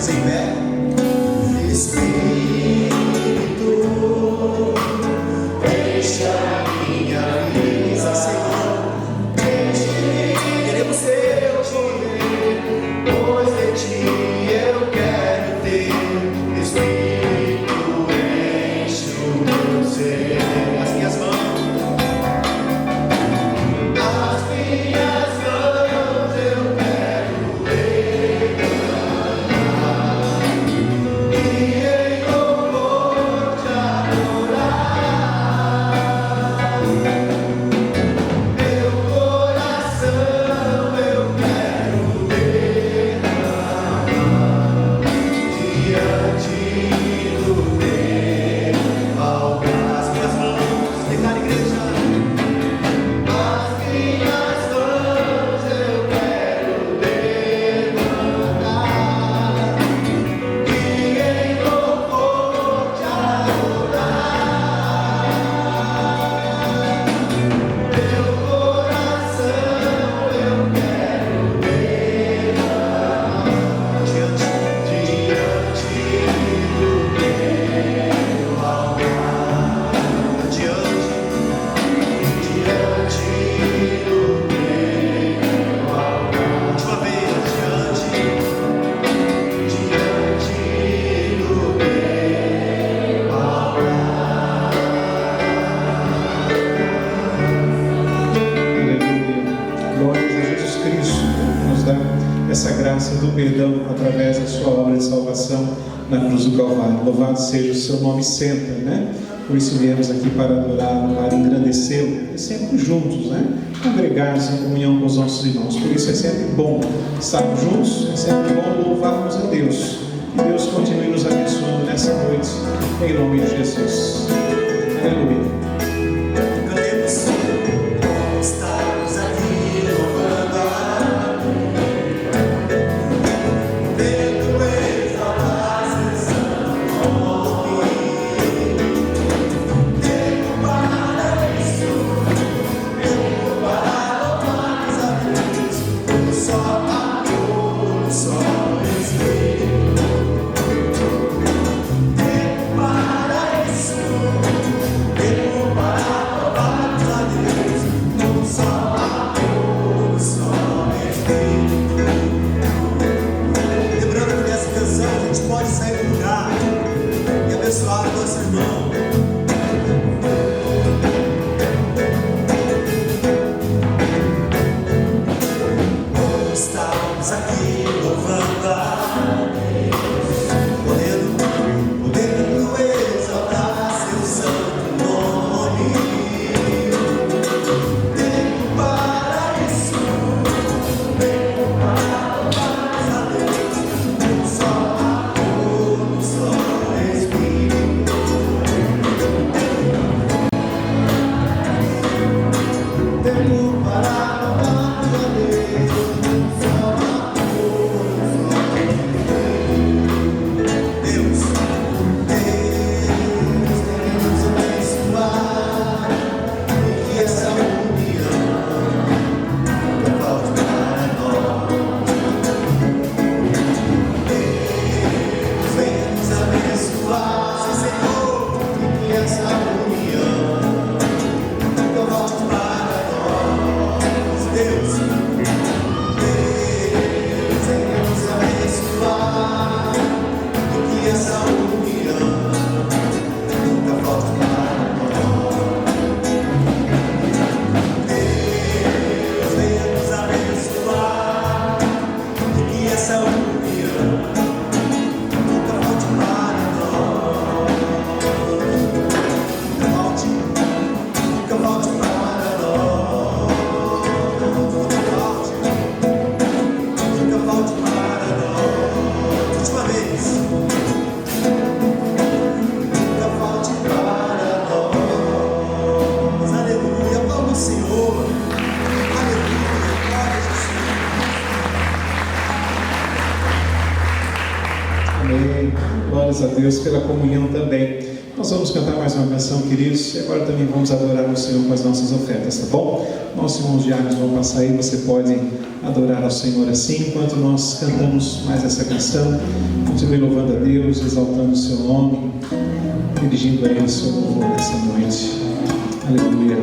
em pé. Espírito, deixa minha vida, Senhor, queremos ser o poder, pois de ti eu quero ter. Espírito, enche o meu ser. As minhas mãos eu quero levantar e em louvor te adorar. Meu coração eu quero derramar diante do teu altar. As minhas mãos, declara, igreja. As minhas mãos eu quero levantar e em louvor te adorar. Meu coração eu quero derramar diante do teu altar. Diante do teu altar. Última vez, diante do teu altar. Aleluia. Glórias a Jesus Cristo, que nos dá essa graça do perdão através da sua obra de salvação na cruz do Calvário. Louvado seja o seu nome sempre, né? Por isso viemos aqui para adorá-lo, para engrandecê-lo, e sempre juntos, né? Congregar-nos em comunhão com os nossos irmãos. Por isso é sempre bom estarmos juntos, é sempre bom louvarmos a Deus. Que Deus continue nos abençoando nessa noite, em nome de Jesus. Aleluia. Cantemos, estamos aqui louvando a Deus, exaltar seu santo nome. Tempo para isso, tempo para louvar a Deus. Só amor, só Espírito. Tempo para isso, tempo para louvar a Deus. Só amor, só Espírito. Lembrando que nessa canção a gente pode sair do lugar e abençoar o nosso irmão. Estamos aqui louvando a Deus, podendo exaltar seu santo nome. Tempo para isso, tempo para louvar a Deus. Só amor, só Espírito. Tempo para louvar a Deus. Só amor, só Deus, queremos abençoar e que essa união não falte para nós. Deus, venha nos abençoar, sim, Senhor, e que essa união não falte para nós. Deus, venha nos abençoar e que essa união nunca falte para nós. Deus, venha nos abençoar e que essa união nunca falte para nós. Nunca falte para nós. Nunca falte para nós. Última vez. Nunca falte para nós. Aleluia. Vamos, Senhor. Aleluia. Glória a Jesus. Amém. Glórias a Deus pela comunhão também. Nós vamos cantar mais uma canção, queridos, e agora também vamos adorar o Senhor com as nossas ofertas, tá bom? Nossos irmãos diáconos vão passar aí, você pode adorar ao Senhor assim, enquanto nós cantamos mais essa canção, continue louvando a Deus, exaltando o seu nome, dirigindo a Ele o seu louvor nessa noite. Aleluia.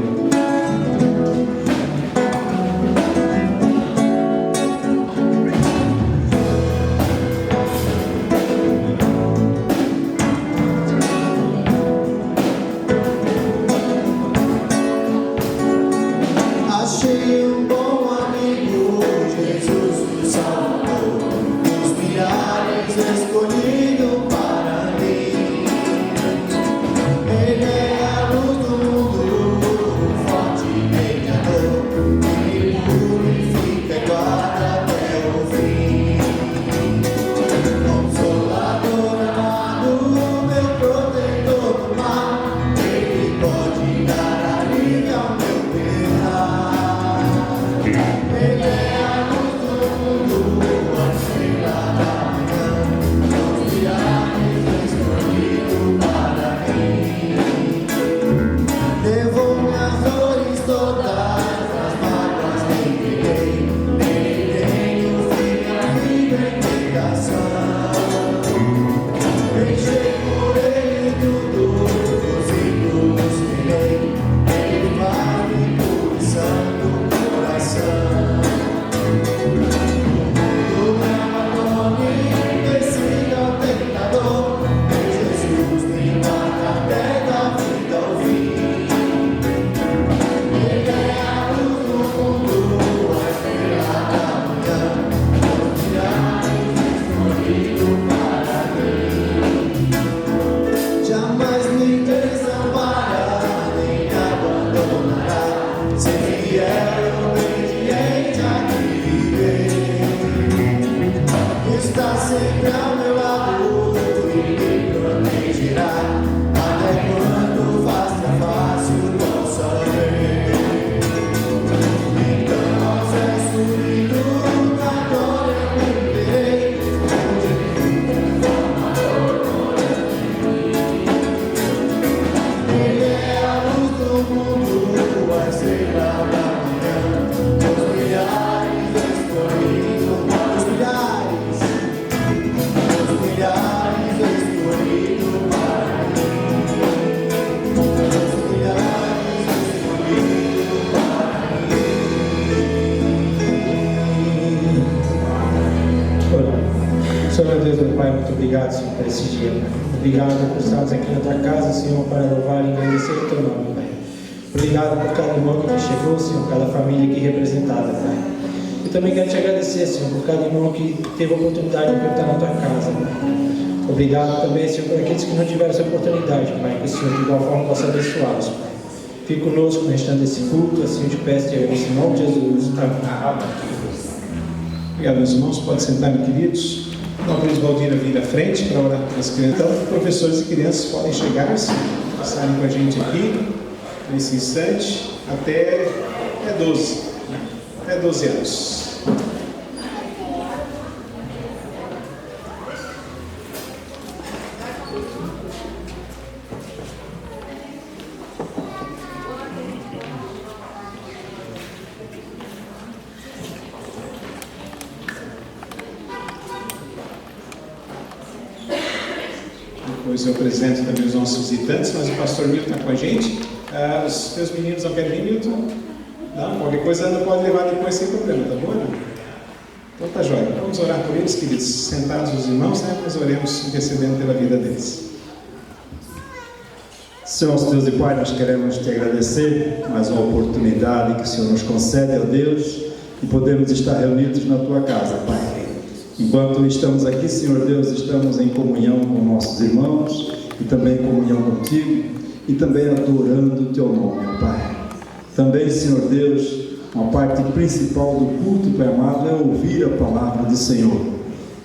Senhor Deus, meu Pai, muito obrigado, Senhor, por esse dia, Pai. Obrigado por estarmos aqui na Tua casa, Senhor, para louvar e agradecer o Teu nome, Pai. Obrigado por cada irmão que chegou, Senhor, cada família aqui representada, Pai. Eu também quero Te agradecer, Senhor, por cada irmão que teve a oportunidade de cantar na Tua casa, Pai. Obrigado também, Senhor, por aqueles que não tiveram essa oportunidade, Pai, que o Senhor de igual forma possa abençoá-los, Pai. Fique conosco no restante desse culto, assim eu te peço, Te agradeço em nome de Jesus. Amém. Obrigado, meus irmãos. Pode sentar, meus queridos. Nós vamos Valdira vir à frente para orar com as crianças. Então, professores e crianças podem chegar, passarem com a gente aqui, nesse instante, até 12. Até 12 anos. Depois eu apresento também os nossos visitantes, mas o pastor Milton está com a gente. Os teus meninos não querem vir, Milton? Não? Qualquer coisa não pode levar depois sem problema, tá bom? Não? Então tá jóia. Vamos orar por eles, queridos. Sentados os irmãos, né? Nós oremos intercedendo pela vida deles. Senhor nosso Deus e Pai, nós queremos Te agradecer mais uma oportunidade que o Senhor nos concede, ó Deus, e podemos estar reunidos na Tua casa, Pai. Enquanto estamos aqui, Senhor Deus, estamos em comunhão com nossos irmãos e também em comunhão contigo e também adorando o Teu nome, Pai. Também, Senhor Deus, uma parte principal do culto, Pai amado, é ouvir a palavra do Senhor.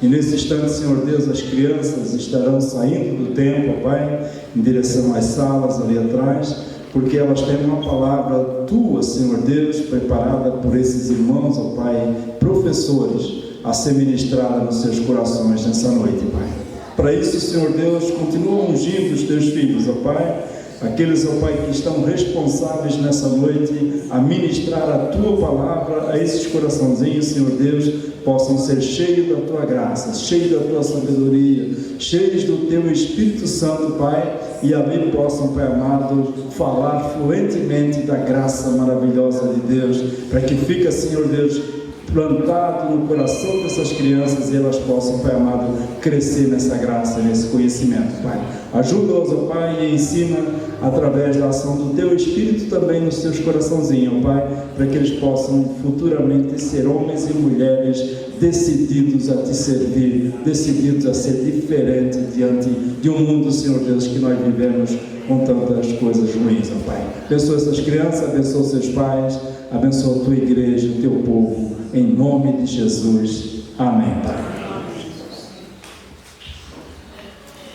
E nesse instante, Senhor Deus, as crianças estarão saindo do templo, Pai, em direção às salas ali atrás, porque elas têm uma palavra Tua, Senhor Deus, preparada por esses irmãos, ó Pai, professores, a ser ministrada nos seus corações nessa noite, Pai. Para isso, Senhor Deus, continua ungindo os teus filhos, ó Pai, aqueles, ó Pai, que estão responsáveis nessa noite a ministrar a Tua palavra a esses coraçãozinhos, Senhor Deus, possam ser cheios da Tua graça, cheios da Tua sabedoria, cheios do Teu Espírito Santo, Pai, e ali possam, Pai amado, falar fluentemente da graça maravilhosa de Deus, para que fique, Senhor Deus, plantado no coração dessas crianças e elas possam, Pai amado, crescer nessa graça, nesse conhecimento, Pai. Ajuda-os, ó Pai, e ensina através da ação do Teu Espírito também nos seus coraçãozinhos, ó Pai, para que eles possam futuramente ser homens e mulheres decididos a Te servir, decididos a ser diferente diante de um mundo, Senhor Deus, que nós vivemos com tantas coisas ruins, ó Pai. Abençoa essas crianças, abençoa seus pais, abençoa a Tua igreja, o Teu povo, em nome de Jesus. Amém, Pai.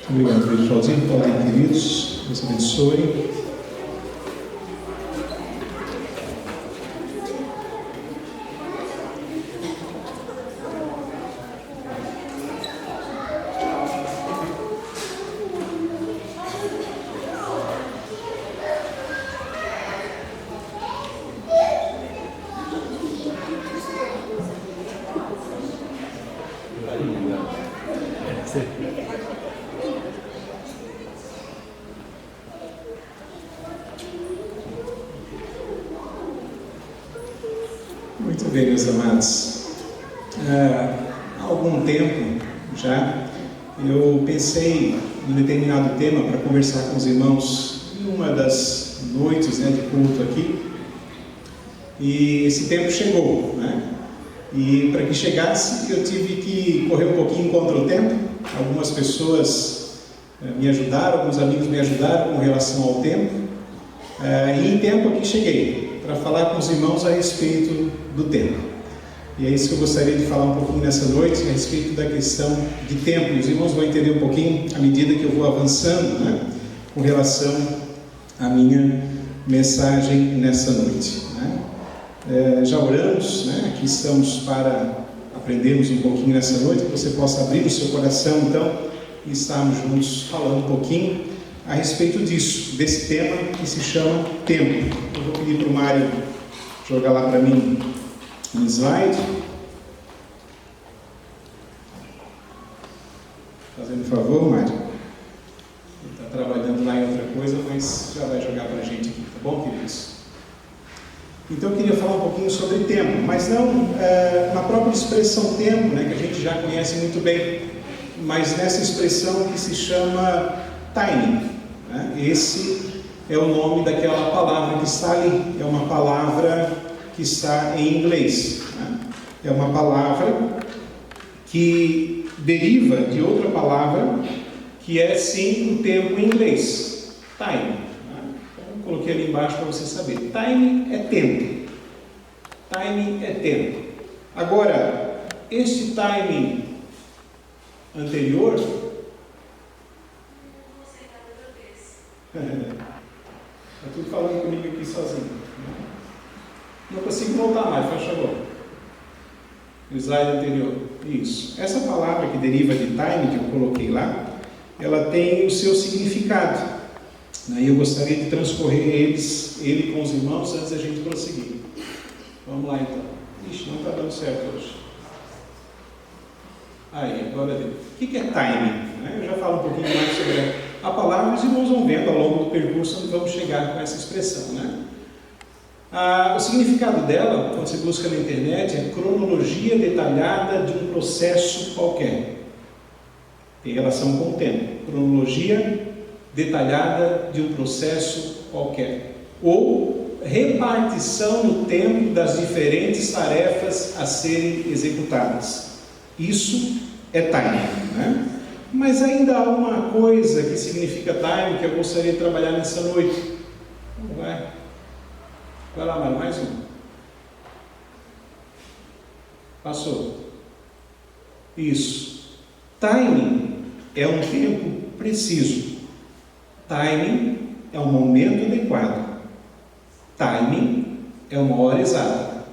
Muito obrigado, querido Claudinho. Podem, queridos, Deus abençoe. Muito bem, meus amados. Há algum tempo já eu pensei em um determinado tema para conversar com os irmãos em uma das noites, de culto aqui, e esse tempo chegou, E para que chegasse eu tive que correr um pouquinho contra o tempo. Algumas pessoas me ajudaram, alguns amigos me ajudaram com relação ao tempo, e em tempo aqui cheguei para falar com os irmãos a respeito do tempo. E é isso que eu gostaria de falar um pouquinho nessa noite, a respeito da questão de tempo. Os irmãos vão entender um pouquinho à medida que eu vou avançando, com relação à minha mensagem nessa noite. Já oramos, aqui estamos para aprendermos um pouquinho nessa noite, que você possa abrir o seu coração, então, e estarmos juntos falando um pouquinho a respeito disso, desse tema que se chama tempo. Eu vou pedir para o Mário jogar lá para mim um slide. Fazendo um favor, Mário. Ele está trabalhando lá em outra coisa, mas já vai jogar para a gente aqui, tá bom, queridos? Então eu queria falar um pouquinho sobre tempo, mas não na própria expressão tempo, que a gente já conhece muito bem, mas nessa expressão que se chama timing. Esse é o nome daquela palavra que está ali, é uma palavra que está em inglês. É uma palavra que deriva de outra palavra que é sim o tempo em inglês, time. Então, coloquei ali embaixo para você saber. Time é tempo. Time é tempo. Agora, este timing anterior... Está tudo falando comigo aqui sozinho. Não consigo voltar mais, faz favor. O slide anterior. Isso. Essa palavra que deriva de time, que eu coloquei lá, ela tem o seu significado. E eu gostaria de transcorrer ele com os irmãos antes da gente prosseguir. Vamos lá então. Ixi, não está dando certo hoje. Aí, agora deu. O que é timing? Eu já falo um pouquinho mais sobre a palavra, os irmãos vão vendo ao longo do percurso onde vamos chegar com essa expressão. O significado dela, quando você busca na internet, é cronologia detalhada de um processo qualquer. Tem relação com o tempo. Cronologia detalhada de um processo qualquer. Ou repartição no tempo das diferentes tarefas a serem executadas. Isso é timing. Mas ainda há uma coisa que significa timing que eu gostaria de trabalhar nessa noite. Vai lá, Mário, mais um. Passou. Isso. Timing é um tempo preciso. Timing é um momento adequado. Timing é uma hora exata.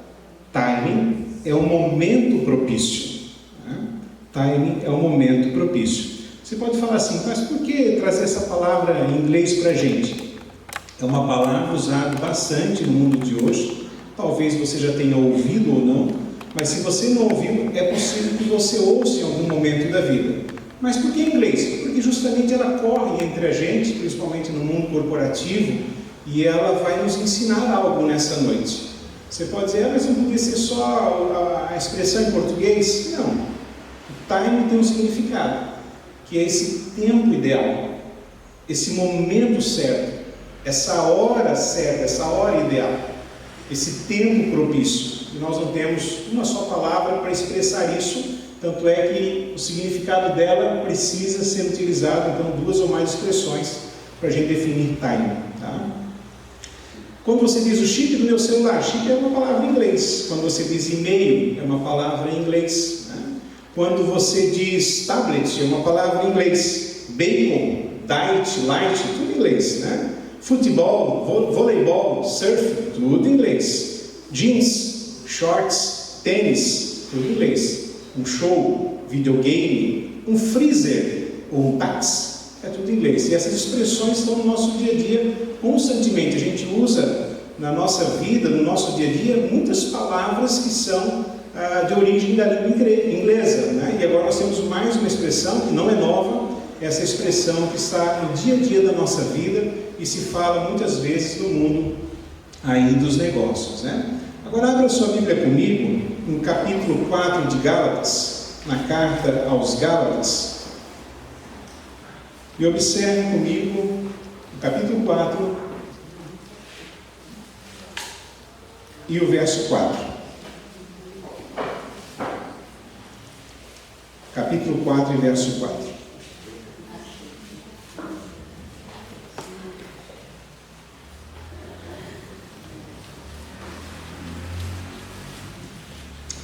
Timing é um momento propício. Timing é um momento propício. Você pode falar assim, mas por que trazer essa palavra em inglês para a gente? É uma palavra usada bastante no mundo de hoje. Talvez você já tenha ouvido ou não, mas se você não ouviu, é possível que você ouça em algum momento da vida. Mas por que em inglês? Porque justamente ela corre entre a gente, principalmente no mundo corporativo, e ela vai nos ensinar algo nessa noite. Você pode dizer, mas não podia ser só a expressão em português? Não. O time tem um significado, que é esse tempo ideal, esse momento certo, essa hora certa, essa hora ideal, esse tempo propício. E nós não temos uma só palavra para expressar isso, tanto é que o significado dela precisa ser utilizado, então, 2 ou mais expressões para a gente definir time. Tá? Quando você diz o chip do meu celular, chip é uma palavra em inglês. Quando você diz e-mail, é uma palavra em inglês. Né? Quando você diz tablet, é uma palavra em inglês. Bacon, diet, light, tudo em inglês. Né? Futebol, voleibol, surf, tudo em inglês. Jeans, shorts, tênis, tudo em inglês. Um show, videogame, um freezer ou um táxi, é tudo em inglês. E essas expressões estão no nosso dia a dia constantemente. A gente usa na nossa vida, no nosso dia a dia, muitas palavras que são de origem da língua inglesa. Né? E agora nós temos mais uma expressão que não é nova, essa expressão que está no dia a dia da nossa vida e se fala muitas vezes no mundo aí dos negócios. Né? Agora abra sua Bíblia comigo, no capítulo 4 de Gálatas, na carta aos Gálatas, e observe comigo o capítulo 4 e o verso 4. Capítulo 4 e verso 4.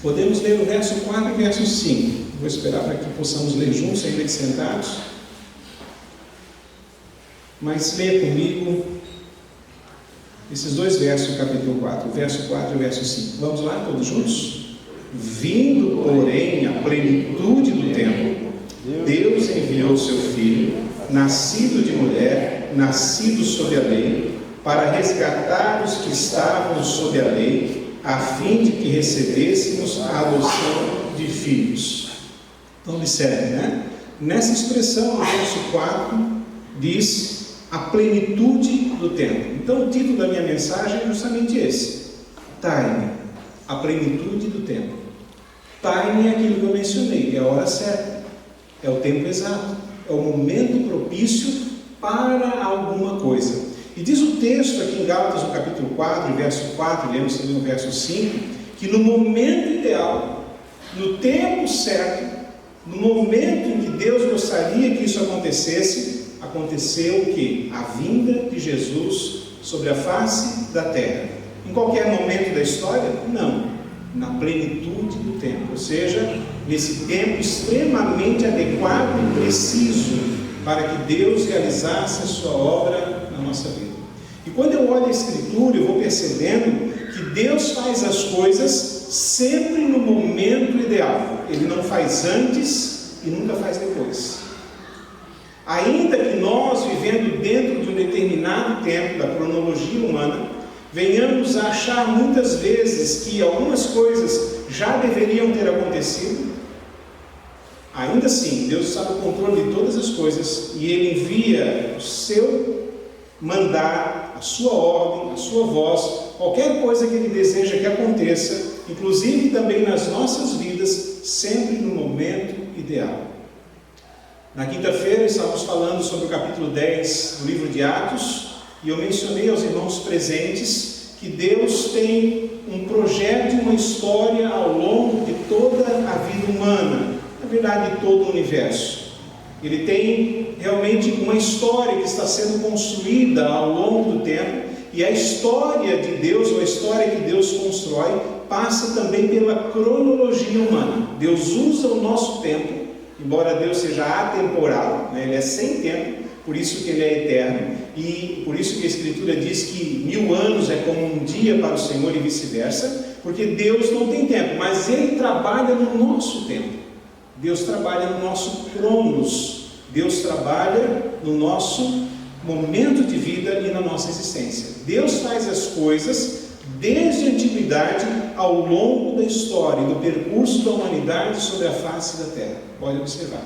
Podemos ler o verso 4 e o verso 5. Vou esperar para que possamos ler juntos, ainda que sentados. Mas leia comigo esses 2 versos do capítulo 4, o verso 4 e o verso 5. Vamos lá, todos juntos? Vindo, porém, a plenitude do tempo, Deus enviou seu Filho, nascido de mulher, nascido sob a lei, para resgatar os que estavam sob a lei, a fim de que recebêssemos a adoção de filhos. Então observe, né? Nessa expressão, no verso 4, diz a plenitude do tempo. Então o título da minha mensagem é justamente esse: time, a plenitude do tempo. Time é aquilo que eu mencionei, é a hora certa, é o tempo exato, é o momento propício para alguma coisa. E diz o texto aqui em Gálatas, no capítulo 4, verso 4, lemos também o verso 5, que no momento ideal, no tempo certo, no momento em que Deus gostaria que isso acontecesse, aconteceu o quê? A vinda de Jesus sobre a face da terra. Em qualquer momento da história? Não. Na plenitude do tempo, ou seja, nesse tempo extremamente adequado e preciso para que Deus realizasse a sua obra na nossa vida. E quando eu olho a Escritura, eu vou percebendo que Deus faz as coisas sempre no momento ideal. Ele não faz antes e nunca faz depois. Ainda que nós, vivendo dentro de um determinado tempo da cronologia humana, venhamos a achar muitas vezes que algumas coisas já deveriam ter acontecido, ainda assim, Deus está no controle de todas as coisas e Ele envia o seu mandar, a sua ordem, a sua voz, qualquer coisa que Ele deseja que aconteça, inclusive também nas nossas vidas, sempre no momento ideal. Na quinta-feira estávamos falando sobre o capítulo 10 do livro de Atos e eu mencionei aos irmãos presentes que Deus tem um projeto e uma história ao longo de toda a vida humana, na verdade de todo o universo. Ele tem realmente uma história que está sendo construída ao longo do tempo e a história de Deus, ou a história que Deus constrói, passa também pela cronologia humana. Deus usa o nosso tempo, embora Deus seja atemporal, né? Ele é sem tempo, por isso que Ele é eterno, e por isso que a Escritura diz que 1000 anos é como um dia para o Senhor e vice-versa, porque Deus não tem tempo, mas Ele trabalha no nosso tempo. Deus trabalha no nosso cronos, Deus trabalha no nosso momento de vida e na nossa existência. Deus faz as coisas desde a antiguidade ao longo da história, do percurso da humanidade sobre a face da terra. Pode observar.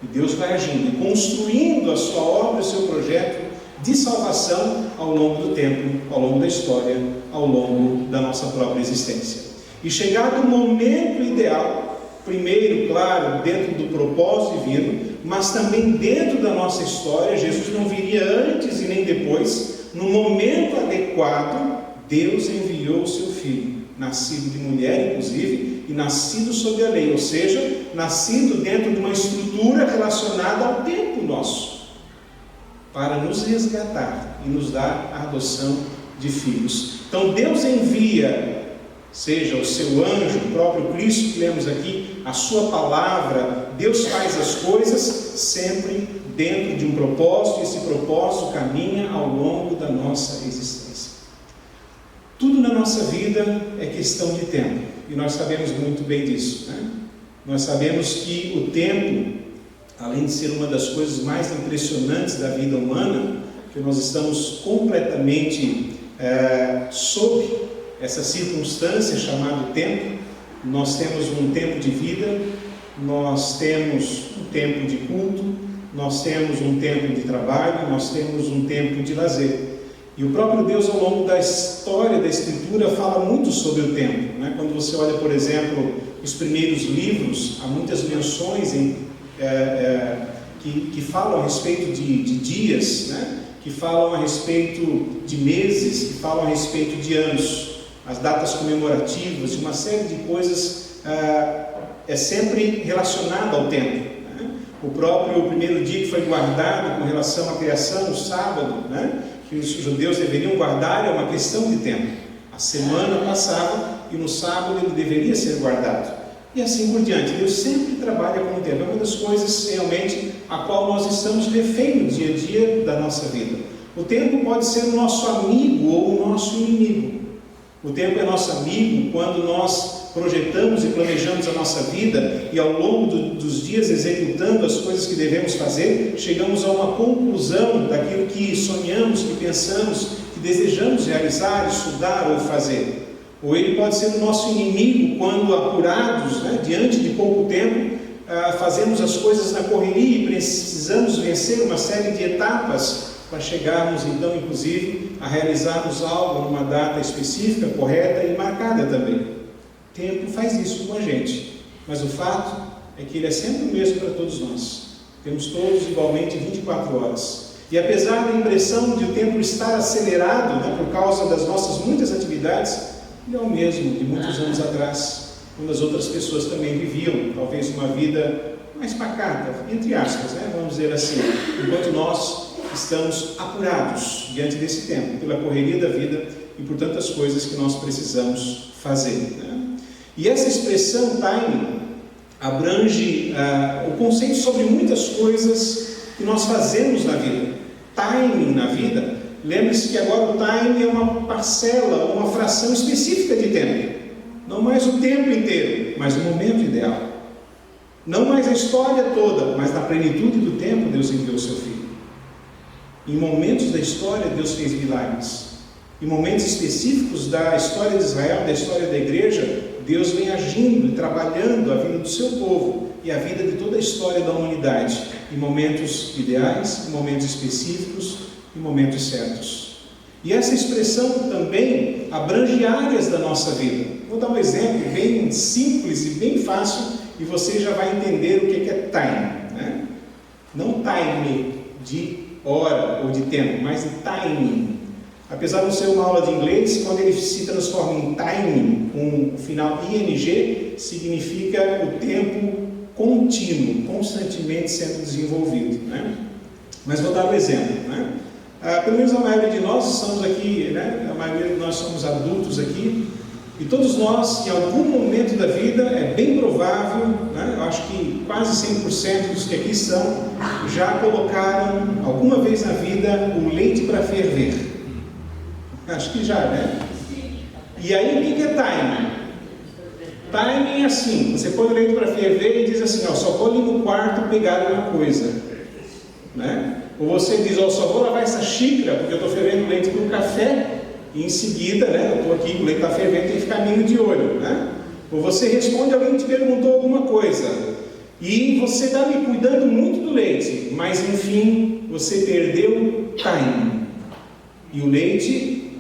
E Deus vai agindo, construindo a sua obra, o seu projeto de salvação ao longo do tempo, ao longo da história, ao longo da nossa própria existência. E chegado o momento ideal, primeiro, claro, dentro do propósito divino, mas também dentro da nossa história, Jesus não viria antes e nem depois, no momento adequado, Deus enviou o seu Filho, nascido de mulher inclusive, e nascido sob a lei, ou seja, nascido dentro de uma estrutura relacionada ao tempo nosso, para nos resgatar e nos dar a adoção de filhos. Então Deus envia, seja o seu anjo, o próprio Cristo que lemos aqui, a sua palavra. Deus faz as coisas sempre dentro de um propósito, e esse propósito caminha ao longo da nossa existência. Tudo na nossa vida é questão de tempo, e nós sabemos muito bem disso, né? Nós sabemos que o tempo, além de ser uma das coisas mais impressionantes da vida humana, que nós estamos completamente sob essa circunstância chamada tempo. Nós temos um tempo de vida, nós temos um tempo de culto, nós temos um tempo de trabalho, nós temos um tempo de lazer. E o próprio Deus, ao longo da história da Escritura, fala muito sobre o tempo, né? Quando você olha, por exemplo, os primeiros livros, há muitas menções que falam a respeito de dias, né? Que falam a respeito de meses, que falam a respeito de anos, as datas comemorativas, uma série de coisas é sempre relacionada ao tempo, né? O próprio primeiro dia que foi guardado com relação à criação, o sábado, né? Que os judeus deveriam guardar, é uma questão de tempo. A semana passava e no sábado ele deveria ser guardado. E assim por diante. Deus sempre trabalha com o tempo. É uma das coisas realmente a qual nós estamos refém no dia a dia da nossa vida. O tempo pode ser o nosso amigo ou o nosso inimigo. O tempo é nosso amigo quando nós projetamos e planejamos a nossa vida e ao longo dos dias executando as coisas que devemos fazer, chegamos a uma conclusão daquilo que sonhamos, que pensamos, que desejamos realizar, estudar ou fazer. Ou ele pode ser o nosso inimigo quando apurados, né, diante de pouco tempo, fazemos as coisas na correria e precisamos vencer uma série de etapas para chegarmos então, inclusive, a realizarmos algo numa data específica, correta e marcada também. O tempo faz isso com a gente, mas o fato é que ele é sempre o mesmo para todos nós. Temos todos igualmente 24 horas. E apesar da impressão de o tempo estar acelerado, né, por causa das nossas muitas atividades, ele é o mesmo de muitos anos atrás, quando as outras pessoas também viviam, talvez uma vida mais pacata, entre aspas, né, vamos dizer assim, enquanto nós estamos apurados diante desse tempo, pela correria da vida e por tantas coisas que nós precisamos fazer, né? E essa expressão timing abrange o conceito sobre muitas coisas que nós fazemos na vida. Timing na vida, lembre-se que agora o timing é uma parcela, uma fração específica de tempo. Não mais o tempo inteiro, mas o momento ideal. Não mais a história toda, mas na plenitude do tempo Deus enviou o seu Filho. Em momentos da história Deus fez milagres. Em momentos específicos da história de Israel, da história da igreja, Deus vem agindo e trabalhando a vida do seu povo e a vida de toda a história da humanidade, em momentos ideais, em momentos específicos, em momentos certos. E essa expressão também abrange áreas da nossa vida. Vou dar um exemplo bem simples e bem fácil e você já vai entender o que é time, né? Não time de hora ou de tempo, mas de timing. Apesar de não ser uma aula de inglês, quando ele se transforma em timing, com o final ing, significa o tempo contínuo, constantemente sendo desenvolvido, né? Mas vou dar um exemplo, né? Pelo menos a maioria de nós estamos aqui, né? A maioria de nós somos adultos aqui, e todos nós, em algum momento da vida, é bem provável, né? Eu acho que quase 100% dos que aqui estão já colocaram alguma vez na vida o leite para ferver. Acho que já, né? E aí, o que é timing? Timing é assim, você põe o leite para ferver e diz assim, ó, só vou ali no quarto pegar uma coisa. né? Ou você diz, ó, só vou lavar essa xícara porque eu estou fervendo leite para o café, e em seguida, né, eu estou aqui, o leite está fervendo, tem que ficar meio de olho, né? Ou você responde, alguém te perguntou alguma coisa, e você está ali cuidando muito do leite, mas enfim, você perdeu o time, e o leite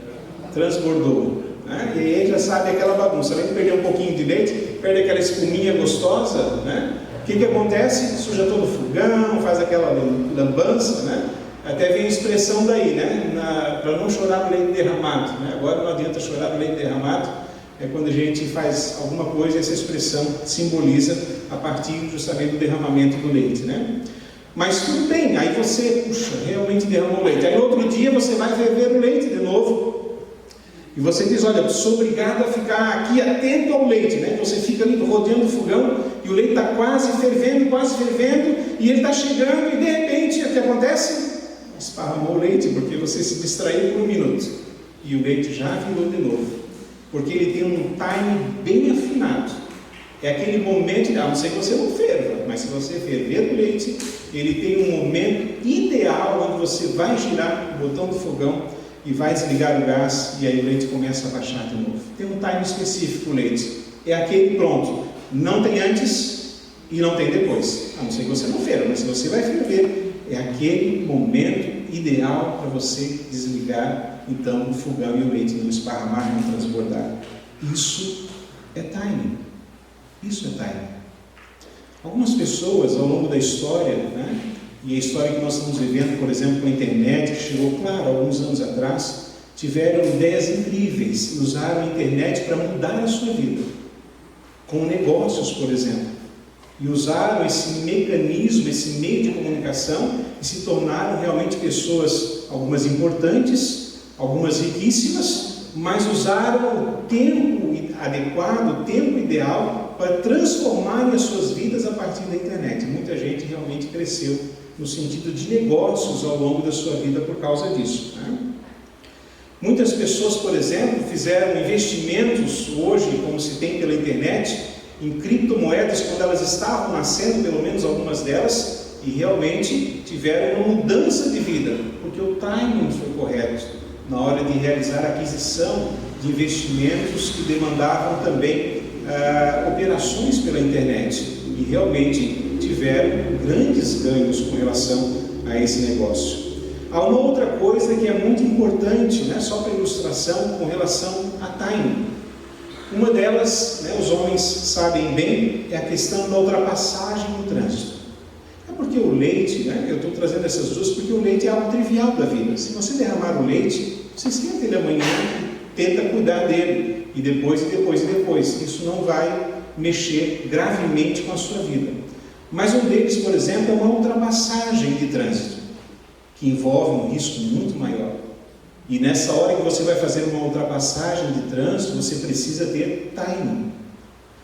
transbordou, né? E aí já sabe aquela bagunça, além de perder um pouquinho de leite, perde aquela espuminha gostosa, né? O que acontece? Suja todo o fogão, faz aquela lambança, né? Até vem a expressão daí, né? Para não chorar no leite derramado, né? Agora não adianta chorar no leite derramado, é quando a gente faz alguma coisa, essa expressão simboliza a partir justamente do derramamento do leite, né? Mas tudo bem, aí você, puxa, realmente derramou o leite. Aí no outro dia você vai ferver o leite de novo. E você diz, olha, eu sou obrigado a ficar aqui atento ao leite, né? Você fica ali rodeando o fogão e o leite está quase fervendo, e ele está chegando e de repente, o que acontece? Esparramou o leite, porque você se distraiu por um minuto. E o leite já virou de novo. Porque ele tem um time bem afinado. É aquele momento, a não ser que você não ferva, mas se você ferver o leite, ele tem um momento ideal onde você vai girar o botão do fogão e vai desligar o gás, e aí o leite começa a baixar de novo. Tem um time específico o leite. É aquele pronto. Não tem antes e não tem depois. A não ser que você não ferva, mas se você vai ferver, é aquele momento ideal para você desligar, então, o fogão e o leite não esparramar, não transbordar. Isso é timing. Isso é timing. Algumas pessoas, ao longo da história, né? E a história que nós estamos vivendo, por exemplo, com a internet, que chegou, claro, alguns anos atrás, tiveram ideias incríveis e usaram a internet para mudar a sua vida, com negócios, por exemplo, e usaram esse mecanismo, esse meio de comunicação e se tornaram realmente pessoas, algumas importantes, algumas riquíssimas, mas usaram o tempo adequado, o tempo ideal para transformarem as suas vidas a partir da internet. Muita gente realmente cresceu no sentido de negócios ao longo da sua vida por causa disso, né? Muitas pessoas, por exemplo, fizeram investimentos hoje, como se tem pela internet, em criptomoedas quando elas estavam nascendo, pelo menos algumas delas, e realmente tiveram uma mudança de vida, porque o timing foi correto na hora de realizar a aquisição de investimentos que demandavam também operações pela internet, e realmente tiveram grandes ganhos com relação a esse negócio. Há uma outra coisa que é muito importante, né, só para ilustração, com relação a timing. Uma delas, né, os homens sabem bem, é a questão da ultrapassagem no trânsito. É porque o leite, né, eu estou trazendo essas duas porque o leite é algo trivial da vida. Se você derramar o leite, você esquenta ele amanhã e tenta cuidar dele, e depois. Isso não vai mexer gravemente com a sua vida. Mas um deles, por exemplo, é uma ultrapassagem de trânsito, que envolve um risco muito maior. E nessa hora que você vai fazer uma ultrapassagem de trânsito, você precisa ter timing.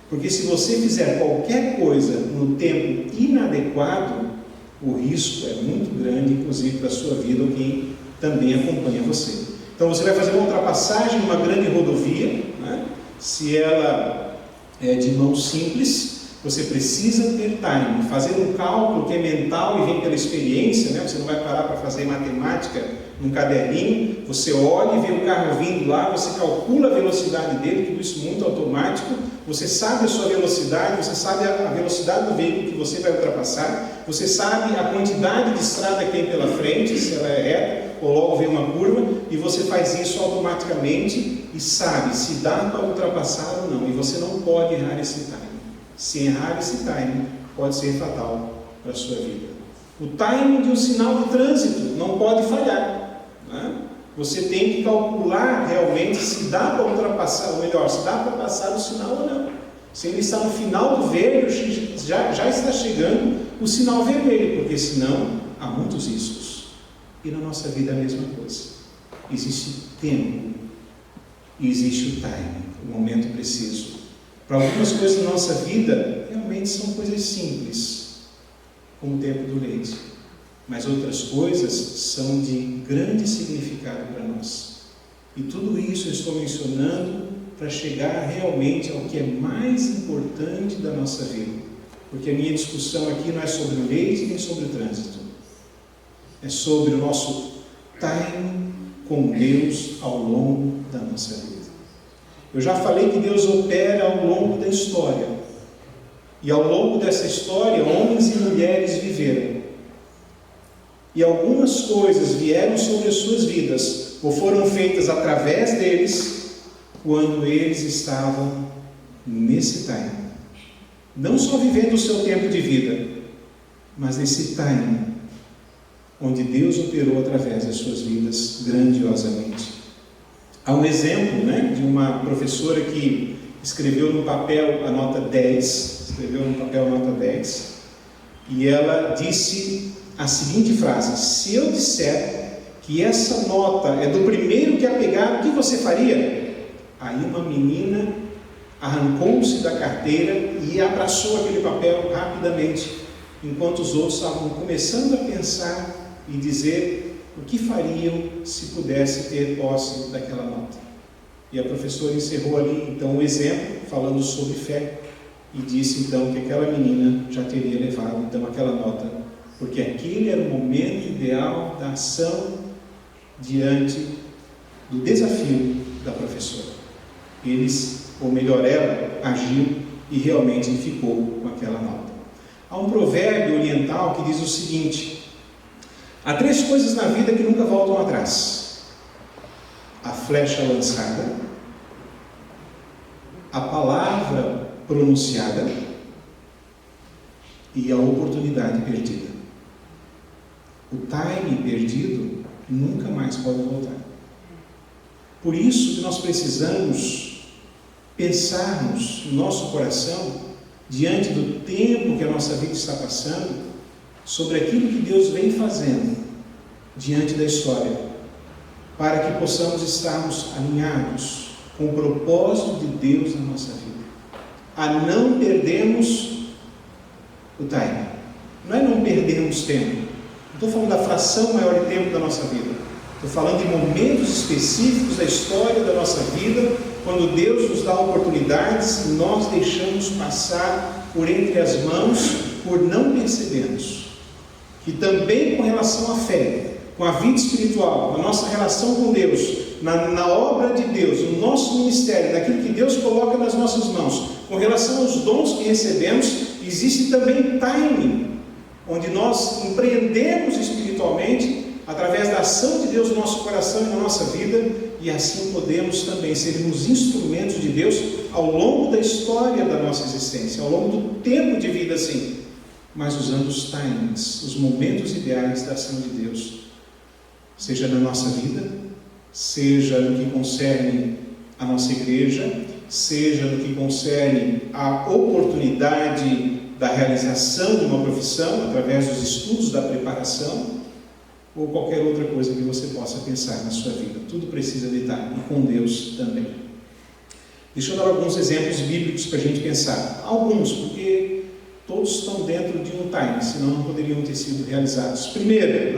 Porque se você fizer qualquer coisa no tempo inadequado, o risco é muito grande, inclusive para a sua vida ou quem também acompanha você. Então você vai fazer uma ultrapassagem numa grande rodovia, né? Se ela é de mão simples, você precisa ter timing, fazer um cálculo que é mental e vem pela experiência, né? Você não vai parar para fazer matemática num caderninho, você olha e vê o carro vindo lá, você calcula a velocidade dele, tudo isso muito automático, você sabe a sua velocidade, você sabe a velocidade do veículo que você vai ultrapassar, você sabe a quantidade de estrada que tem pela frente, se ela é reta ou logo vem uma curva, e você faz isso automaticamente e sabe se dá para ultrapassar ou não, e você não pode errar esse timing. Se errar esse timing, pode ser fatal para a sua vida. O timing de um sinal de trânsito não pode falhar, né? Você tem que calcular realmente se dá para ultrapassar, ou melhor, se dá para passar o sinal ou não. Se ele está no final do verde, já está chegando o sinal vermelho, porque senão há muitos riscos. E na nossa vida é a mesma coisa. Existe tempo e existe o timing, o momento preciso. Para algumas coisas na nossa vida, realmente são coisas simples, como o tempo do leite. Mas outras coisas são de grande significado para nós. E tudo isso eu estou mencionando para chegar realmente ao que é mais importante da nossa vida. Porque a minha discussão aqui não é sobre o leite nem sobre o trânsito. é sobre o nosso time com Deus ao longo da nossa vida. Eu já falei que Deus opera ao longo da história. E ao longo dessa história, homens e mulheres viveram. E algumas coisas vieram sobre as suas vidas, ou foram feitas através deles, quando eles estavam nesse time. Não só vivendo o seu tempo de vida, mas nesse time onde Deus operou através das suas vidas grandiosamente. Há um exemplo, de uma professora que escreveu no papel a nota 10, e ela disse a seguinte frase: se eu disser que essa nota é do primeiro que a pegaram, o que você faria? Aí uma menina arrancou-se da carteira e abraçou aquele papel rapidamente, enquanto os outros estavam começando a pensar e dizer o que fariam se pudesse ter posse daquela nota. E a professora encerrou ali então o exemplo, falando sobre fé, e disse então que aquela menina já teria levado então aquela nota, porque aquele era o momento ideal da ação diante do desafio da professora. Ou melhor, ela agiu e realmente ficou com aquela nota. Há um provérbio oriental que diz o seguinte: há 3 coisas na vida que nunca voltam atrás: a flecha lançada, a palavra pronunciada e a oportunidade perdida. O time perdido nunca mais pode voltar. Por isso que nós precisamos pensarmos no nosso coração, diante do tempo que a nossa vida está passando, sobre aquilo que Deus vem fazendo diante da história, para que possamos estarmos alinhados com o propósito de Deus na nossa vida, a não perdermos o time. Não é não perdermos tempo, não estou falando da fração maior de tempo da nossa vida, estou falando de momentos específicos da história da nossa vida, quando Deus nos dá oportunidades e nós deixamos passar por entre as mãos, por não percebermos. E também com relação à fé, com a vida espiritual, na nossa relação com Deus, na obra de Deus, no nosso ministério, naquilo que Deus coloca nas nossas mãos, com relação aos dons que recebemos, existe também timing, onde nós empreendemos espiritualmente, através da ação de Deus no nosso coração e na nossa vida, e assim podemos também sermos instrumentos de Deus ao longo da história da nossa existência, ao longo do tempo de vida, sim, mas usando os timings, os momentos ideais da ação de Deus, seja na nossa vida, seja no que concerne a nossa igreja, seja no que concerne a oportunidade da realização de uma profissão, através dos estudos, da preparação, ou qualquer outra coisa que você possa pensar na sua vida. Tudo precisa de estar, e com Deus também. Deixa eu dar alguns exemplos bíblicos para a gente pensar. Alguns, porque todos estão dentro de um time, senão não poderiam ter sido realizados. Primeiro,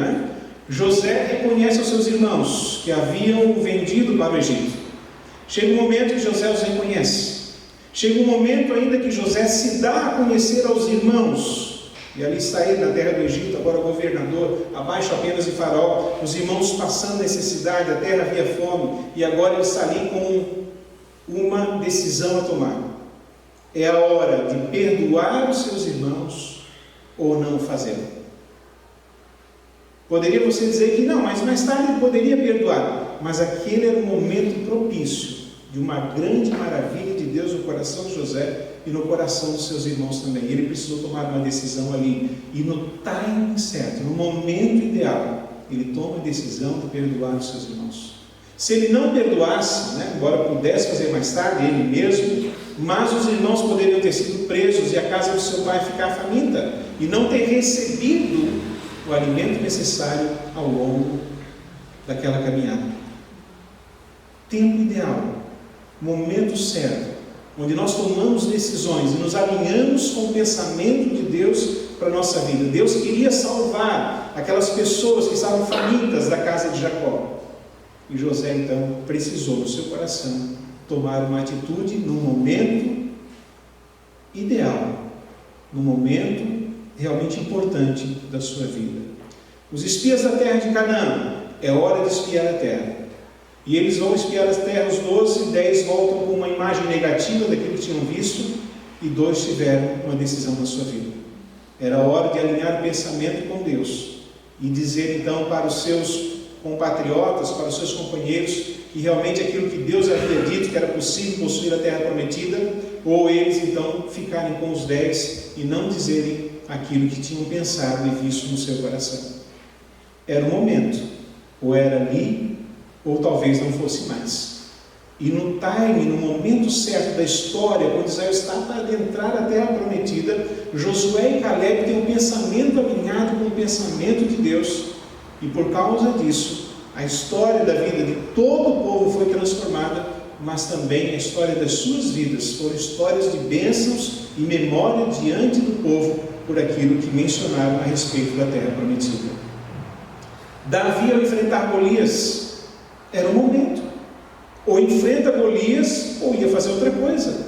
José reconhece aos seus irmãos que haviam o vendido para o Egito. Chega um momento que José os reconhece. Chega um momento ainda que José se dá a conhecer aos irmãos. E ali está ele na terra do Egito, agora governador, abaixo apenas de Faraó, os irmãos passando necessidade, a terra havia fome, e agora ele está ali com uma decisão a tomar. É a hora de perdoar os seus irmãos ou não fazê-lo. Poderia você dizer que não, mas mais tarde ele poderia perdoar, mas aquele era um momento propício de uma grande maravilha de Deus no coração de José e no coração dos seus irmãos também. Ele precisou tomar uma decisão ali, e no timing certo, no momento ideal, ele toma a decisão de perdoar os seus irmãos. Se ele não perdoasse, embora pudesse fazer mais tarde, ele mesmo, mas os irmãos poderiam ter sido presos e a casa do seu pai ficar faminta, e não ter recebido o alimento necessário ao longo daquela caminhada. Tempo ideal, momento certo, onde nós tomamos decisões e nos alinhamos com o pensamento de Deus para a nossa vida. Deus queria salvar aquelas pessoas que estavam famintas da casa de Jacó. E José então precisou no seu coração tomar uma atitude no momento ideal, no momento realmente importante da sua vida. Os espias da terra de Canaã, é hora de espiar a terra. E eles vão espiar a terra, os 12, 10 voltam com uma imagem negativa daquilo que tinham visto, e 2 tiveram uma decisão na sua vida. Era hora de alinhar o pensamento com Deus, e dizer então para os seus compatriotas, para os seus companheiros, que realmente aquilo que Deus havia dito, que era possível possuir a terra prometida, ou eles então ficarem com os 10 e não dizerem aquilo que tinham pensado e visto no seu coração. Era o momento, ou era ali, ou talvez não fosse mais. E no time, no momento certo da história, quando Israel está para adentrar a terra prometida, Josué e Caleb têm um pensamento alinhado com o pensamento de Deus, e por causa disso, a história da vida de todo o povo foi transformada, mas também a história das suas vidas foram histórias de bênçãos e memória diante do povo por aquilo que mencionaram a respeito da terra prometida. Davi, ao enfrentar Golias, era o momento. Ou enfrenta Golias, ou ia fazer outra coisa.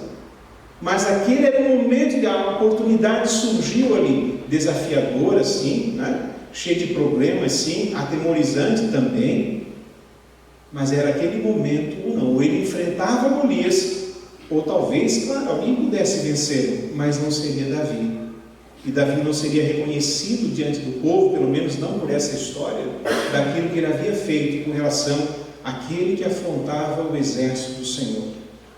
Mas aquele era o momento que a oportunidade surgiu ali, desafiadora, sim, né? Cheio de problemas, sim, atemorizante também. Mas era aquele momento ou não. Ou ele enfrentava Golias, ou talvez, claro, alguém pudesse vencer, mas não seria Davi. E Davi não seria reconhecido diante do povo, pelo menos não por essa história, daquilo que ele havia feito com relação àquele que afrontava o exército do Senhor.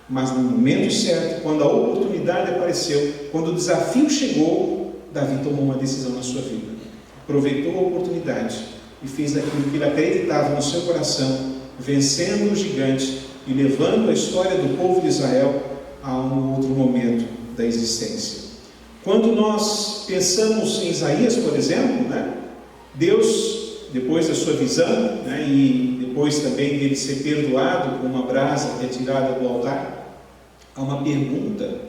Mas no momento certo, quando a oportunidade apareceu, quando o desafio chegou, Davi tomou uma decisão na sua vida. Aproveitou a oportunidade e fez aquilo que ele acreditava no seu coração, vencendo o gigante e levando a história do povo de Israel a um outro momento da existência. Quando nós pensamos em Isaías, por exemplo, né, Deus, depois da sua visão, né, e depois também dele ser perdoado com uma brasa que é tirada do altar, há uma pergunta,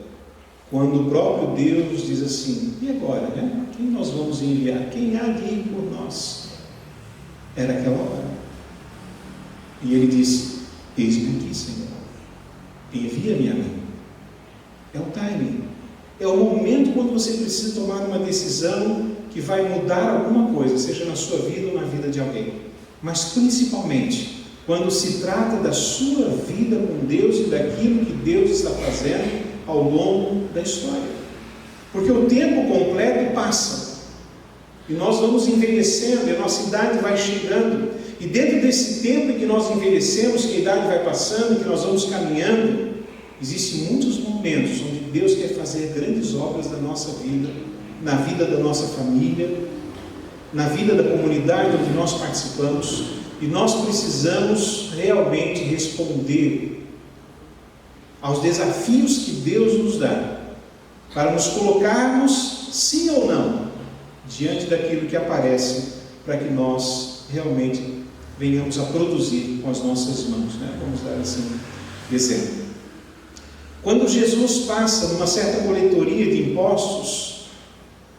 quando o próprio Deus diz assim: e agora, né? Quem nós vamos enviar? Quem há de ir por nós? Era aquela hora. E ele disse: eis-me aqui, Senhor, envia-me a mim. É o timing. É o momento quando você precisa tomar uma decisão que vai mudar alguma coisa, seja na sua vida ou na vida de alguém. Mas principalmente, quando se trata da sua vida com Deus e daquilo que Deus está fazendo ao longo da história. Porque o tempo completo passa. E nós vamos envelhecendo, e a nossa idade vai chegando. E dentro desse tempo em que nós envelhecemos, que a idade vai passando, que nós vamos caminhando, existem muitos momentos onde Deus quer fazer grandes obras na nossa vida, na vida da nossa família, na vida da comunidade onde nós participamos, e nós precisamos realmente responder aos desafios que Deus nos dá, para nos colocarmos, sim ou não, diante daquilo que aparece, para que nós realmente venhamos a produzir com as nossas mãos, né? Vamos dar assim exemplo. Quando Jesus passa numa certa coletoria de impostos,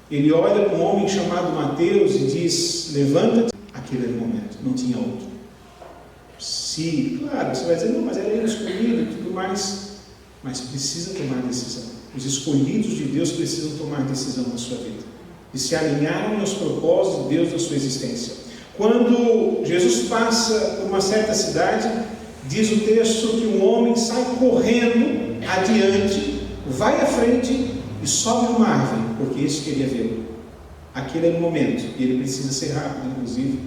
ele olha para um homem chamado Mateus e diz: levanta-te. Aquele era o momento, não tinha outro. Se, claro, você vai dizer: não, mas era ele escolhido e tudo mais. Mas precisa tomar decisão. Os escolhidos de Deus precisam tomar decisão na sua vida, e se alinharem aos propósitos de Deus na sua existência. Quando Jesus passa por uma certa cidade, diz o texto que um homem sai correndo adiante, vai à frente e sobe numa árvore, porque isso queria ver. Aquele era o momento, e ele precisa ser rápido, inclusive,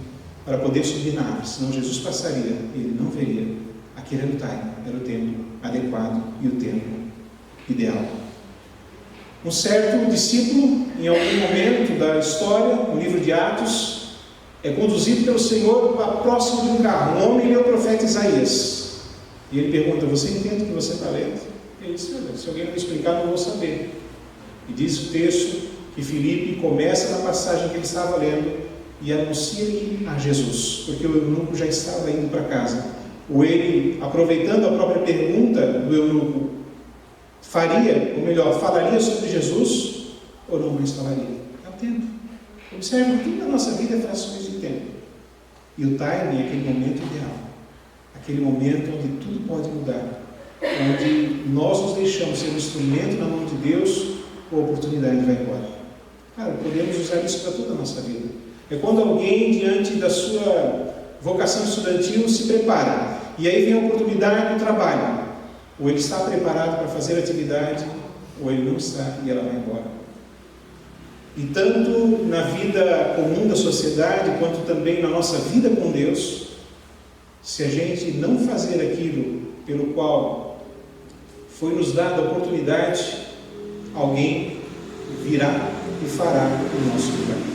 para poder subir na árvore, senão Jesus passaria e ele não veria. Aquele era o time, era o tempo adequado e o tempo ideal. Um certo discípulo, em algum momento da história, no livro de Atos, é conduzido pelo Senhor para próximo de um carro. Um homem lê o profeta Isaías, e ele pergunta: você entende o que você está lendo? Ele disse: se alguém não me explicar, não vou saber. E diz o texto que Filipe começa na passagem que ele estava lendo e anuncia-lhe a Jesus, porque o eunuco já estava indo para casa. Ou ele, aproveitando a própria pergunta do eunuco, falaria sobre Jesus, ou não mais falaria? É o tempo. Observe que tudo na nossa vida é frações de tempo. E o timing é aquele momento ideal. Aquele momento onde tudo pode mudar. Onde nós nos deixamos ser um instrumento na mão de Deus, a oportunidade vai embora. Cara, podemos usar isso para toda a nossa vida. É quando alguém, diante da sua vocação estudantil, se prepara. E aí vem a oportunidade do trabalho. Ou ele está preparado para fazer a atividade, ou ele não está e ela vai embora. E tanto na vida comum da sociedade, quanto também na nossa vida com Deus, se a gente não fazer aquilo pelo qual foi nos dada a oportunidade, alguém virá e fará o nosso lugar.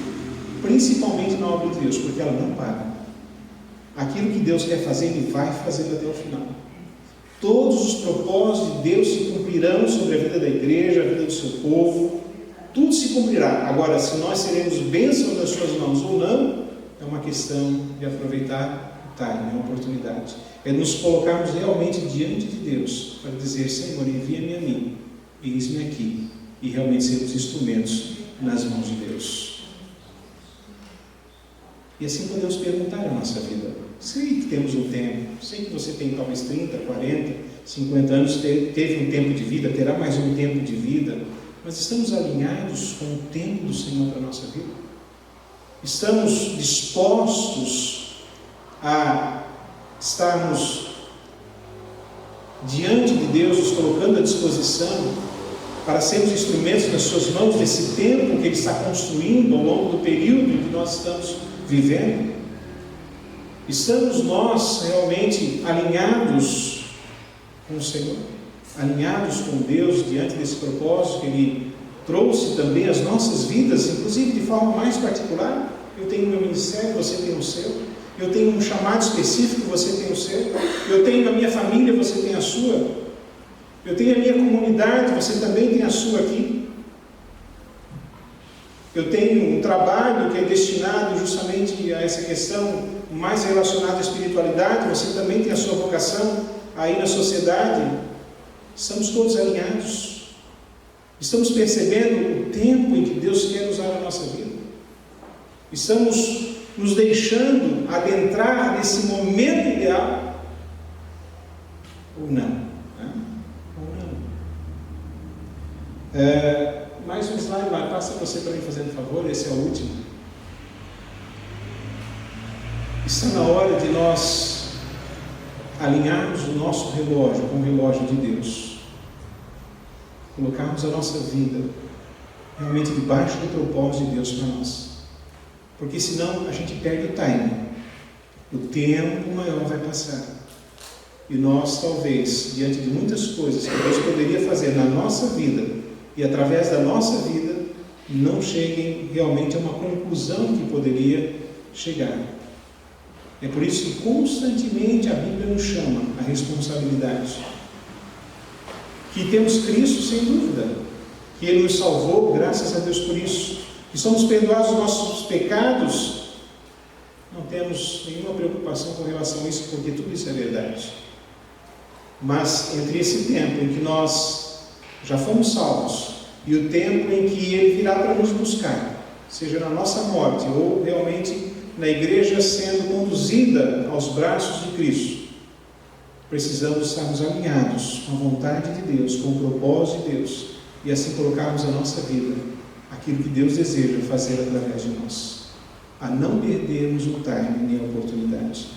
Principalmente na obra de Deus, porque ela não para. Aquilo que Deus quer fazer, Ele vai fazer até o final. Todos os propósitos de Deus se cumprirão sobre a vida da igreja, a vida do seu povo. Tudo se cumprirá. Agora, se nós seremos bênçãos nas suas mãos ou não, é uma questão de aproveitar o time, a oportunidade. É nos colocarmos realmente diante de Deus para dizer: Senhor, envia-me a mim, eis-me aqui, e realmente sermos instrumentos nas mãos de Deus. E assim podemos perguntar a nossa vida. Sei que temos um tempo, sei que você tem talvez 30, 40, 50 anos, teve um tempo de vida, terá mais um tempo de vida, mas estamos alinhados com o tempo do Senhor para a nossa vida? Estamos dispostos a estarmos diante de Deus, nos colocando à disposição para sermos instrumentos nas suas mãos desse tempo que Ele está construindo ao longo do período em que nós estamos vivendo? Estamos nós realmente alinhados com o Senhor, alinhados com Deus diante desse propósito que Ele trouxe também às nossas vidas, inclusive de forma mais particular? Eu tenho o meu ministério, você tem o seu. Eu tenho um chamado específico, você tem o seu. Eu tenho a minha família, você tem a sua. Eu tenho a minha comunidade, você também tem a sua aqui. Eu tenho um trabalho que é destinado justamente a essa questão mais relacionada à espiritualidade, você também tem a sua vocação aí na sociedade. Estamos todos alinhados. Estamos percebendo o tempo em que Deus quer usar a nossa vida. Estamos nos deixando adentrar nesse momento ideal ou não? Né? Ou não? Mais um slide, mas passa você para mim, fazendo favor, esse é o último. Está na hora de nós alinharmos o nosso relógio com o relógio de Deus, colocarmos a nossa vida realmente debaixo do propósito de Deus para nós, porque senão a gente perde o time, o tempo maior vai passar, e nós talvez, diante de muitas coisas que Deus poderia fazer na nossa vida, e através da nossa vida, não cheguem realmente a uma conclusão que poderia chegar. É por isso que constantemente a Bíblia nos chama a responsabilidade. Que temos Cristo sem dúvida, que Ele nos salvou, graças a Deus por isso. Que somos perdoados dos nossos pecados, não temos nenhuma preocupação com relação a isso, porque tudo isso é verdade. Mas entre esse tempo em que nós já fomos salvos e o tempo em que Ele virá para nos buscar, seja na nossa morte ou realmente na igreja sendo conduzida aos braços de Cristo, precisamos estarmos alinhados com a vontade de Deus, com o propósito de Deus, e assim colocarmos a nossa vida, aquilo que Deus deseja fazer através de nós, a não perdermos o time nem a oportunidade.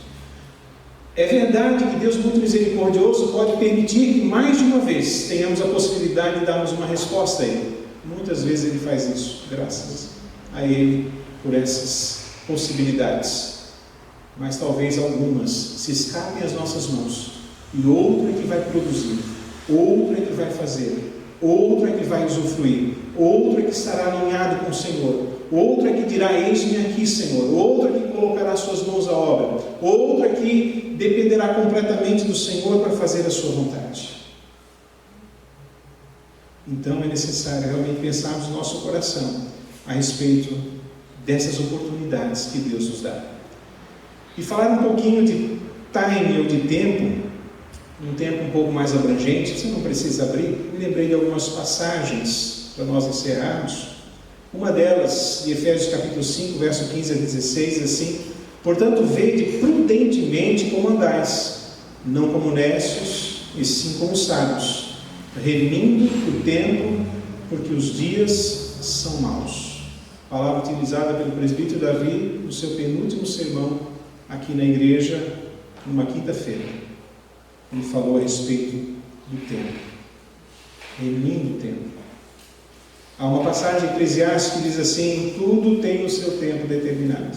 É verdade que Deus, muito misericordioso, pode permitir que mais de uma vez tenhamos a possibilidade de darmos uma resposta a Ele. Muitas vezes Ele faz isso, graças a Ele por essas possibilidades. Mas talvez algumas se escapem às nossas mãos, e outro é que vai produzir, outro é que vai fazer, outro é que vai usufruir, outro é que estará alinhado com o Senhor, outro é que dirá: eis-me aqui, Senhor, outro é que colocará suas mãos à obra, outro é que dependerá completamente do Senhor para fazer a sua vontade. Então é necessário realmente pensarmos no nosso coração a respeito dessas oportunidades que Deus nos dá. E falar um pouquinho de time ou de tempo, um tempo um pouco mais abrangente. Você não precisa abrir. Me lembrei de algumas passagens para nós encerrarmos. Uma delas, de Efésios capítulo 5, verso 15 a 16, assim: portanto, vede prudentemente como andais, não como necios, e sim como sábios, remindo o tempo, porque os dias são maus. palavra utilizada pelo presbítero Davi no seu penúltimo sermão aqui na igreja, numa quinta-feira. Ele falou a respeito do tempo. Reunindo o tempo. Há uma passagem de Eclesiastes que diz assim: tudo tem o seu tempo determinado.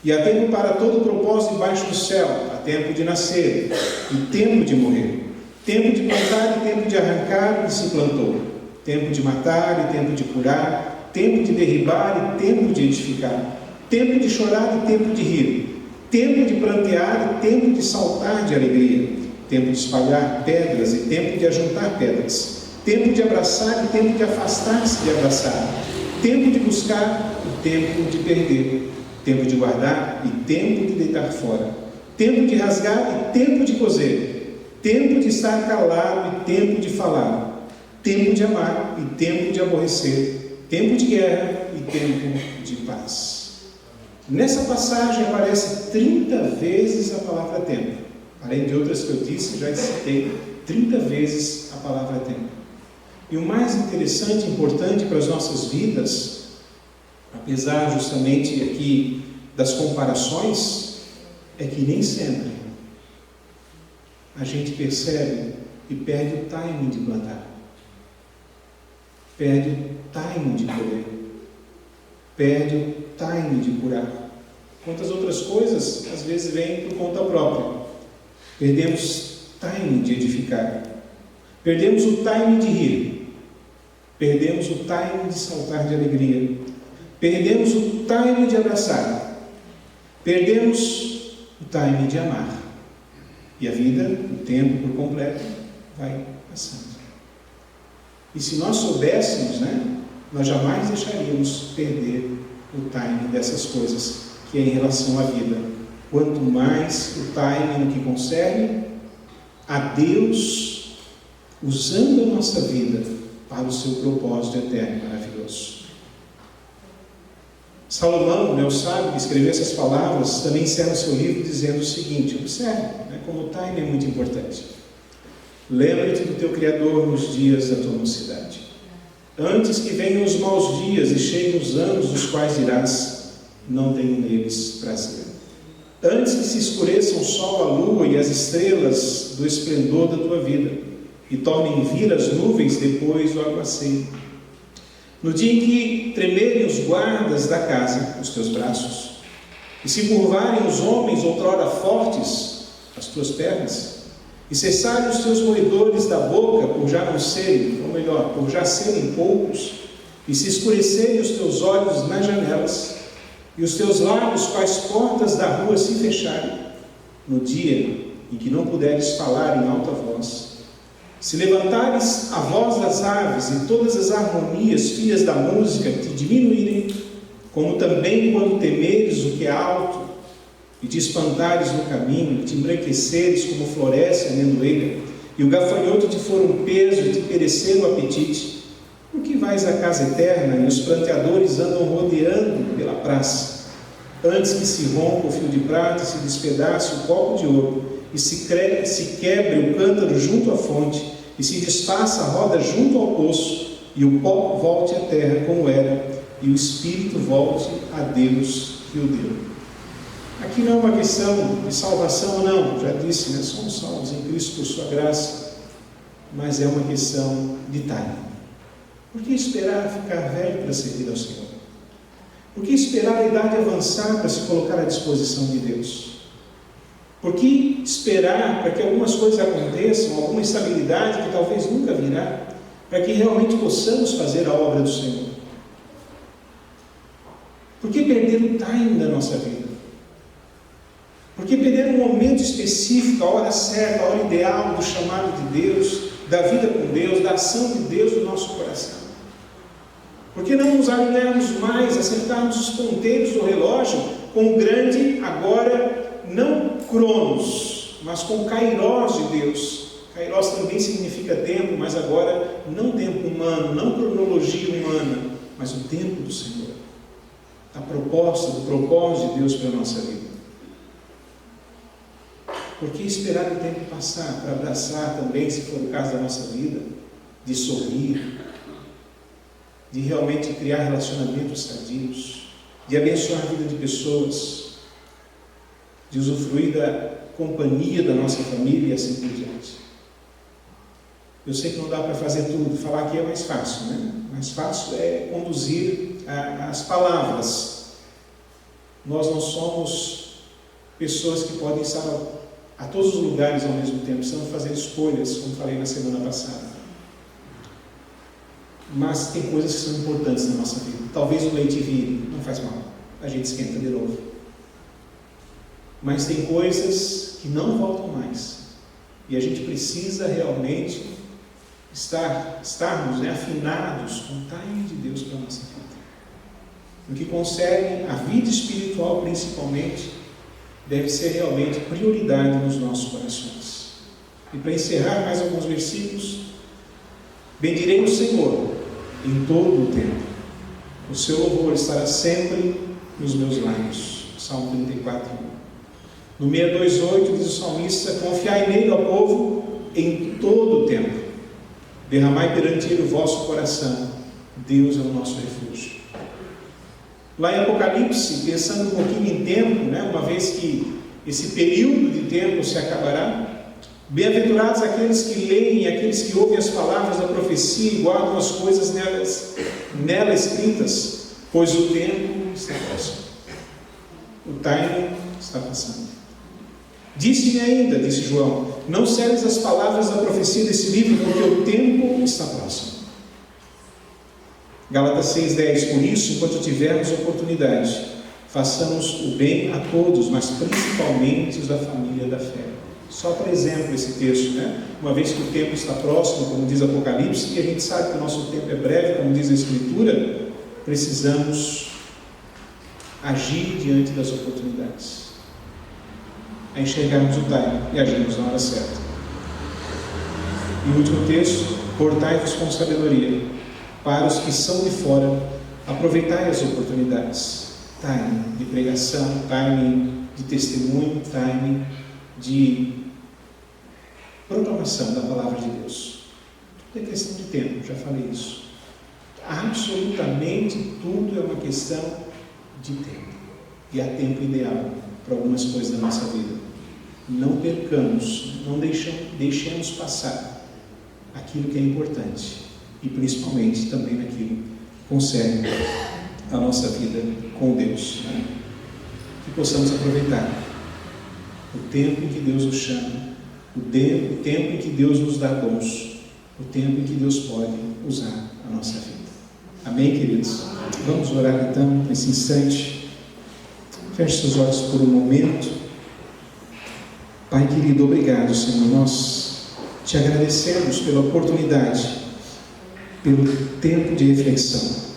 E há tempo para todo propósito debaixo do céu. Há tempo de nascer e tempo de morrer. Tempo de plantar e tempo de arrancar o que se plantou. Tempo de matar e tempo de curar. Tempo de derribar e tempo de edificar. Tempo de chorar e tempo de rir. Tempo de prantear e tempo de saltar de alegria. Tempo de espalhar pedras e tempo de ajuntar pedras. Tempo de abraçar e tempo de afastar-se de abraçar. Tempo de buscar e tempo de perder. Tempo de guardar e tempo de deitar fora. Tempo de rasgar e tempo de coser. Tempo de estar calado e tempo de falar. Tempo de amar e tempo de aborrecer. Tempo de guerra e tempo de paz. Nessa passagem aparece 30 vezes a palavra tempo. Além de outras que eu disse, já citei 30 vezes a palavra tempo. E o mais interessante e importante para as nossas vidas, apesar justamente aqui das comparações, é que nem sempre a gente percebe e perde o timing de plantar, perde o timing de colher, perde o timing de curar. Quantas outras coisas às vezes vêm por conta própria. Perdemos timing de edificar, perdemos o timing de rir, perdemos o timing de saltar de alegria, perdemos o timing de abraçar, perdemos o timing de amar, e a vida, o tempo por completo, vai passando. E se nós soubéssemos, nós jamais deixaríamos perder o timing dessas coisas, que é em relação à vida. Quanto mais o timing no que concerne a Deus, usando a nossa vida para o seu propósito eterno e maravilhoso. Salomão, o sábio que escreveu essas palavras, também encerra o seu livro dizendo o seguinte: observe como o timing é muito importante. Lembra-te do teu Criador nos dias da tua mocidade, antes que venham os maus dias e cheguem os anos dos quais dirás: não tenho neles prazer. Antes que se escureçam o sol, a lua e as estrelas do esplendor da tua vida, e tornem vir as nuvens depois do aguaceiro. No dia em que tremerem os guardas da casa, os teus braços, e se curvarem os homens outrora fortes, as tuas pernas, e cessarem os teus roedores da boca por já não serem, ou melhor, por já serem poucos, e se escurecerem os teus olhos nas janelas, e os teus lábios quais portas da rua se fecharem, no dia em que não puderes falar em alta voz, se levantares a voz das aves e todas as harmonias, filhas da música, te diminuírem, como também quando temeres o que é alto, e te espantares no caminho, e te embranqueceres como floresce a amendoeira, e o gafanhoto te for um peso e te perecer o apetite, por que vais à casa eterna e os pranteadores andam rodeando pela praça, antes que se rompa o fio de prata e se despedace o copo de ouro, e se quebre o cântaro junto à fonte, e se desfaça a roda junto ao poço, e o pó volte à terra como era, e o espírito volte a Deus que o deu. Aqui não é uma questão de salvação, não, já disse, somos salvos em Cristo por sua graça, mas é uma questão de timing. Por que esperar ficar velho para servir ao Senhor? Por que esperar a idade avançar para se colocar à disposição de Deus? Por que esperar para que algumas coisas aconteçam, alguma estabilidade que talvez nunca virá, para que realmente possamos fazer a obra do Senhor? Por que perder o time da nossa vida? Por que perder um momento específico, a hora certa, a hora ideal do chamado de Deus, da vida com Deus, da ação de Deus no nosso coração? Por que não nos alinharmos mais, acertarmos os ponteiros do relógio com o grande, agora, não Cronos, mas com Kairos de Deus? Kairos também significa tempo, mas agora não tempo humano, não cronologia humana, mas o tempo do Senhor. A proposta, do propósito de Deus para a nossa vida. Por que esperar o tempo passar para abraçar também, se for o caso da nossa vida, de sorrir, de realmente criar relacionamentos sadios, de abençoar a vida de pessoas, de usufruir da companhia da nossa família e assim por diante. Eu sei que não dá para fazer tudo, falar aqui é mais fácil, né? Mais fácil é conduzir as palavras. Nós não somos pessoas que podem estar a todos os lugares ao mesmo tempo, precisamos fazer escolhas, como falei na semana passada. Mas tem coisas que são importantes na nossa vida. Talvez o leite vire, não faz mal, a gente esquenta de novo. Mas tem coisas que não voltam mais, e a gente precisa realmente estarmos afinados com o timing de Deus para a nossa vida. No que concerne a vida espiritual, principalmente, deve ser realmente prioridade nos nossos corações. E para encerrar mais alguns versículos: bendirei o Senhor em todo o tempo, o seu louvor estará sempre nos meus lábios. Salmo 34, 1. No 6:2-8 diz o salmista: confiai nele, ó povo, em todo o tempo. Derramai perante ele o vosso coração. Deus é o nosso refúgio. Lá em Apocalipse, pensando um pouquinho em tempo, uma vez que esse período de tempo se acabará, bem-aventurados aqueles que leem, aqueles que ouvem as palavras da profecia e guardam as coisas nela escritas, pois o tempo está próximo. O timing está passando. Disse-me ainda, disse João, não celes as palavras da profecia desse livro, porque o tempo está próximo. Gálatas 6:10, por isso, enquanto tivermos oportunidade, façamos o bem a todos, mas principalmente os da família da fé. Só por exemplo esse texto, uma vez que o tempo está próximo, como diz Apocalipse, e a gente sabe que o nosso tempo é breve, como diz a Escritura, precisamos agir diante das oportunidades, a enxergarmos o timing e agirmos na hora certa. E o último texto: portai-vos com sabedoria, para os que são de fora, aproveitai as oportunidades. Timing de pregação, timing de testemunho, timing de proclamação da palavra de Deus. Tudo é questão de tempo, já falei isso. Absolutamente tudo é uma questão de tempo. E há tempo ideal para algumas coisas da nossa vida. Não percamos, não deixemos passar aquilo que é importante, e principalmente também naquilo que concerne a nossa vida com Deus, que possamos aproveitar o tempo em que Deus nos chama, o tempo em que Deus nos dá dons, o tempo em que Deus pode usar a nossa vida. Amém, queridos? Vamos orar então nesse instante. Feche seus olhos por um momento. Pai querido, obrigado, Senhor. Nós te agradecemos pela oportunidade, pelo tempo de reflexão.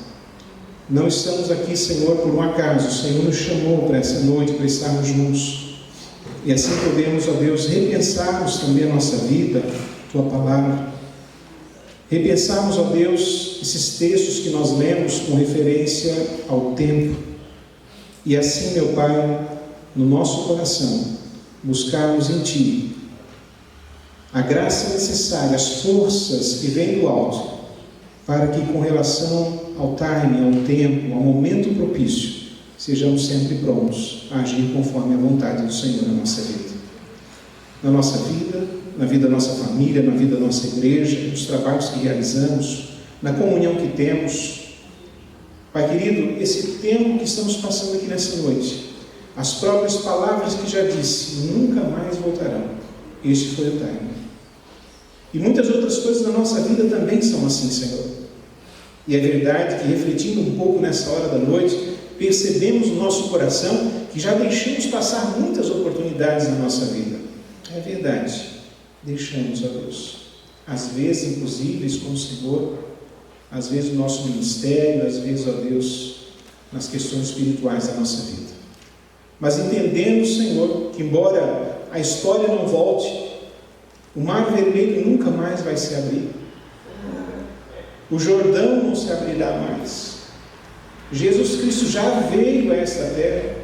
Não estamos aqui, Senhor, por um acaso. O Senhor nos chamou para essa noite, para estarmos juntos. E assim podemos, ó Deus, repensarmos também a nossa vida, Tua palavra. Repensarmos, ó Deus, esses textos que nós lemos com referência ao tempo. E assim, meu Pai, no nosso coração, buscarmos em Ti a graça necessária, as forças que vêm do alto, para que com relação ao timing, ao tempo, ao momento propício, sejamos sempre prontos a agir conforme a vontade do Senhor na nossa vida. Na nossa vida, na vida da nossa família, na vida da nossa igreja, nos trabalhos que realizamos, na comunhão que temos. Pai querido, esse tempo que estamos passando aqui nessa noite, as próprias palavras que já disse, nunca mais voltarão. Este foi o timing. E muitas outras coisas na nossa vida também são assim, Senhor. E é verdade que, refletindo um pouco nessa hora da noite, percebemos no nosso coração que já deixamos passar muitas oportunidades na nossa vida. É verdade, deixamos, ó Deus. Às vezes impossíveis com o Senhor, às vezes no nosso ministério, às vezes, ó Deus, nas questões espirituais da nossa vida. Mas entendendo, Senhor, que embora a história não volte, o mar vermelho nunca mais vai se abrir. O Jordão não se abrirá mais. Jesus Cristo já veio a esta terra.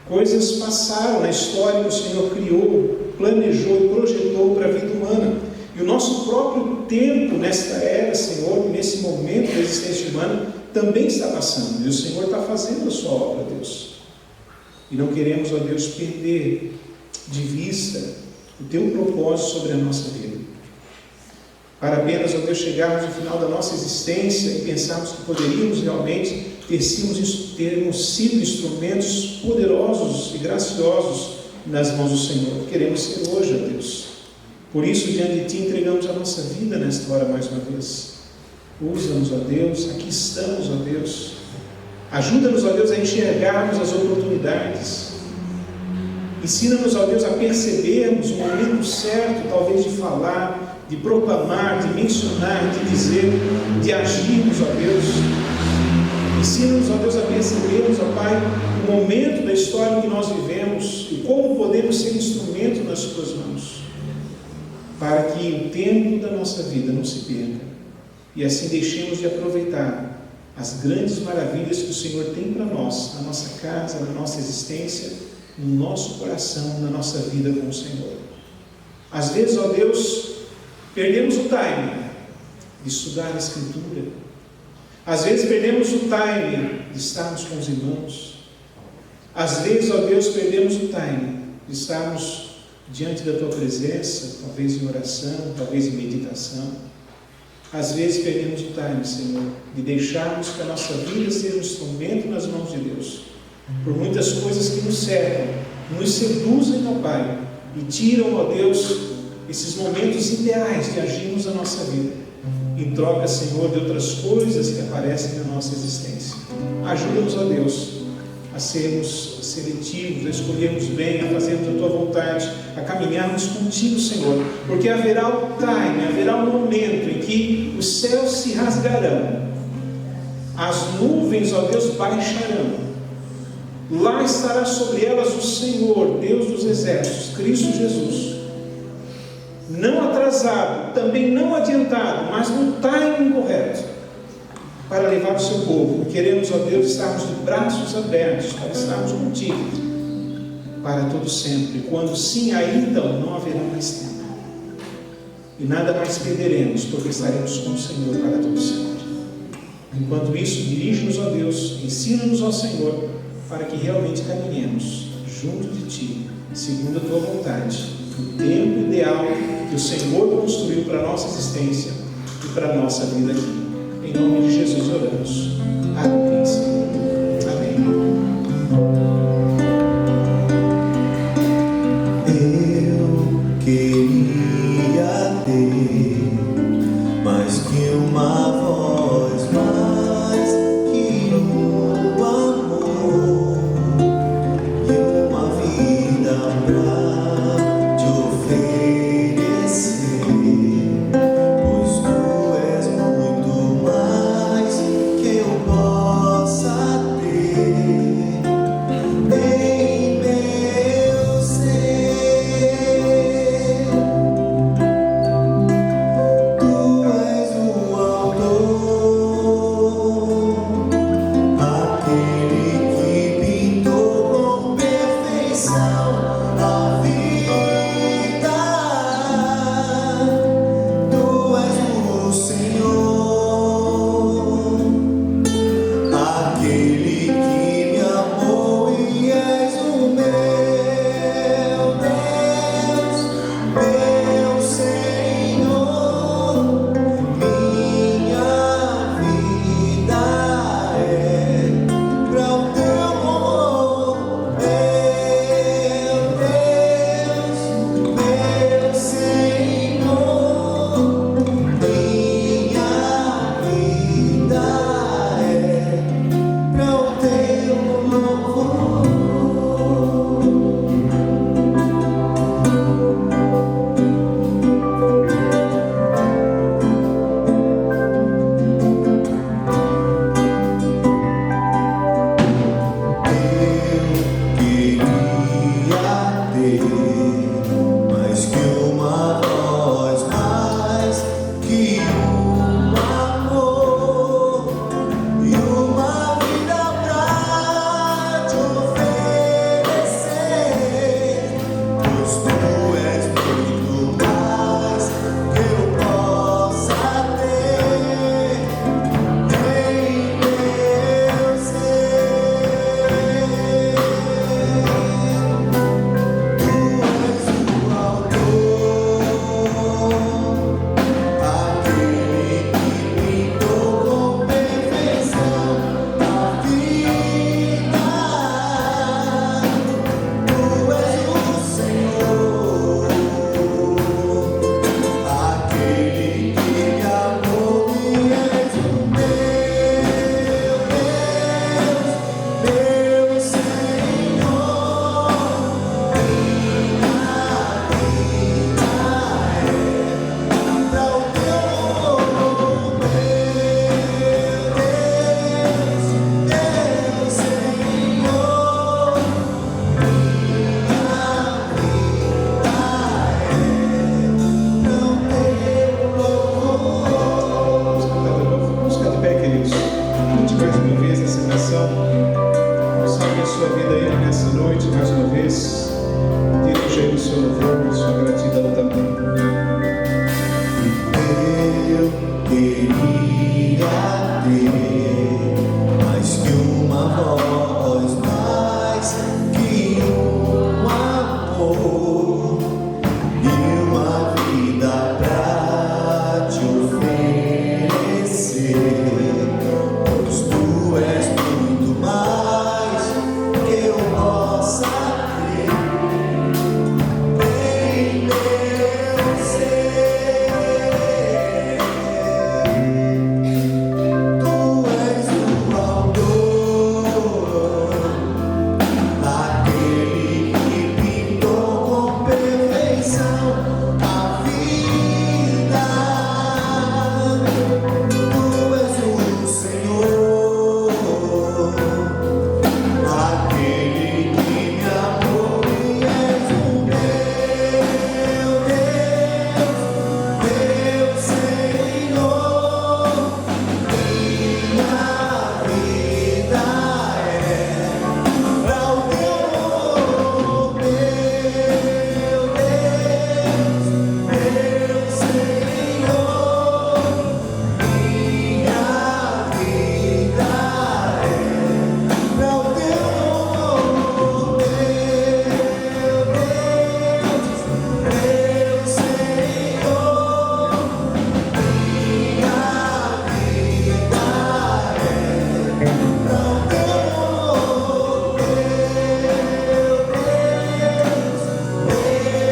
Coisas passaram na história que o Senhor criou, planejou e projetou para a vida humana. E E o nosso próprio tempo nesta era, Senhor, nesse momento da existência humana, também está passando. E o Senhor está fazendo a sua obra, Deus. E não queremos, ó Deus, perder de vista o Teu propósito sobre a nossa vida. Para apenas, ó Deus, chegarmos no final da nossa existência e pensarmos que poderíamos realmente termos sido instrumentos poderosos e graciosos nas mãos do Senhor. Queremos ser hoje, ó Deus. Por isso, diante de Ti, entregamos a nossa vida nesta hora mais uma vez. Usa-nos, ó Deus, aqui estamos, ó Deus. Ajuda-nos, ó Deus, a enxergarmos as oportunidades. Ensina-nos, ó Deus, a percebermos o momento certo, talvez de falar, de proclamar, de mencionar, de dizer, de agirmos, ó Deus. Ensina-nos, ó Deus, a percebermos, ó Pai, o momento da história em que nós vivemos e como podemos ser instrumento nas Tuas mãos, para que o tempo da nossa vida não se perca e assim deixemos de aproveitar as grandes maravilhas que o Senhor tem para nós, na nossa casa, na nossa existência, no nosso coração, na nossa vida com o Senhor. Às vezes, ó Deus, perdemos o time de estudar a Escritura. Às vezes perdemos o time de estarmos com os irmãos. Às vezes, ó Deus, perdemos o time de estarmos diante da Tua presença, talvez em oração, talvez em meditação. Às vezes perdemos o time, Senhor, de deixarmos que a nossa vida seja um instrumento nas mãos de Deus, por muitas coisas que nos cercam, nos seduzem, ó Pai, e tiram, ó Deus, esses momentos ideais de agirmos a nossa vida, em troca, Senhor, de outras coisas que aparecem na nossa existência. Ajuda-nos, ó Deus, a sermos seletivos, a escolhermos bem, a fazermos a Tua vontade, a caminharmos contigo, Senhor, porque haverá o time, haverá um momento em que os céus se rasgarão, as nuvens, ó Deus, baixarão, lá estará sobre elas o Senhor, Deus dos exércitos, Cristo Jesus, não atrasado, também não adiantado, mas no timing correto, para levar o Seu povo. Queremos, ó Deus, estarmos de braços abertos, para estarmos contigo, para todo sempre. Quando sim, aí então não haverá mais tempo, e nada mais perderemos, porque estaremos com o Senhor para todo sempre. Enquanto isso, dirige-nos, ó Deus, ensina-nos, ó Senhor, para que realmente caminhemos junto de Ti, segundo a Tua vontade, no tempo ideal que o Senhor construiu para a nossa existência e para a nossa vida aqui. Em nome de Jesus oramos. Amém, Senhor. Amém. Eu queria ter mais que uma voz, mais que um amor e uma vida pra te oferecer, pois Tu és muito mais que eu possa ter. vez, dirija aí o seu louvor, a sua gratidão também. Eu queria ter mais que uma voz, mais que um amor e uma vida pra te oferecer, pois tu és muito mais que eu possa ter em meu ser. Tu és o autor, aquele que pintou com perfeição a vida. Tu és o Senhor, aquele que me amou e és o meu Deus, meu Senhor. Minha vida é pra o teu amor, meu Deus, meu Senhor. Minha vida é pra o teu amor, meu Deus, meu Senhor. Minha vida é pra o teu amor, meu Deus, meu Senhor. Minha vida é pra o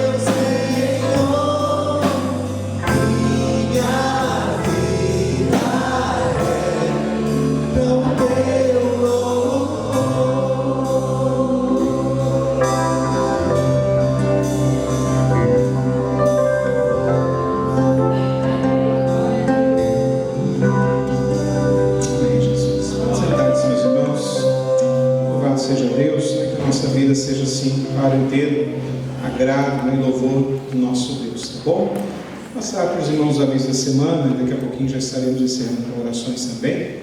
teu Amém, Jesus. Sentados, meus irmãos. Louvado seja Deus, né? Que a nossa vida seja assim para inteiro agrado e louvor do nosso Deus, tá bom? Passar para os irmãos avisos da semana, daqui a pouquinho já estaremos encerrando com orações também.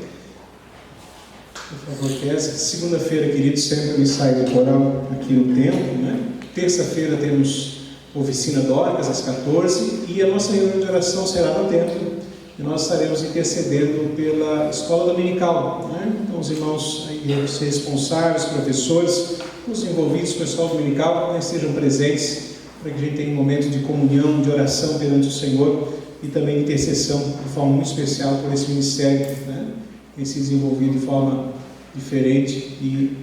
Por favor, Kézia. Segunda-feira, queridos, sempre o ensaio do coral aqui no templo, né? Terça-feira temos oficina dóricas às 14 e a nossa reunião de oração será no templo. E nós estaremos intercedendo pela escola dominical, né? Então, os irmãos aí, os responsáveis, professores, os envolvidos com a escola dominical, né, estejam presentes para que a gente tenha um momento de comunhão, de oração perante o Senhor e também de intercessão de forma muito especial por esse ministério, né? Tem se desenvolvido de forma diferente e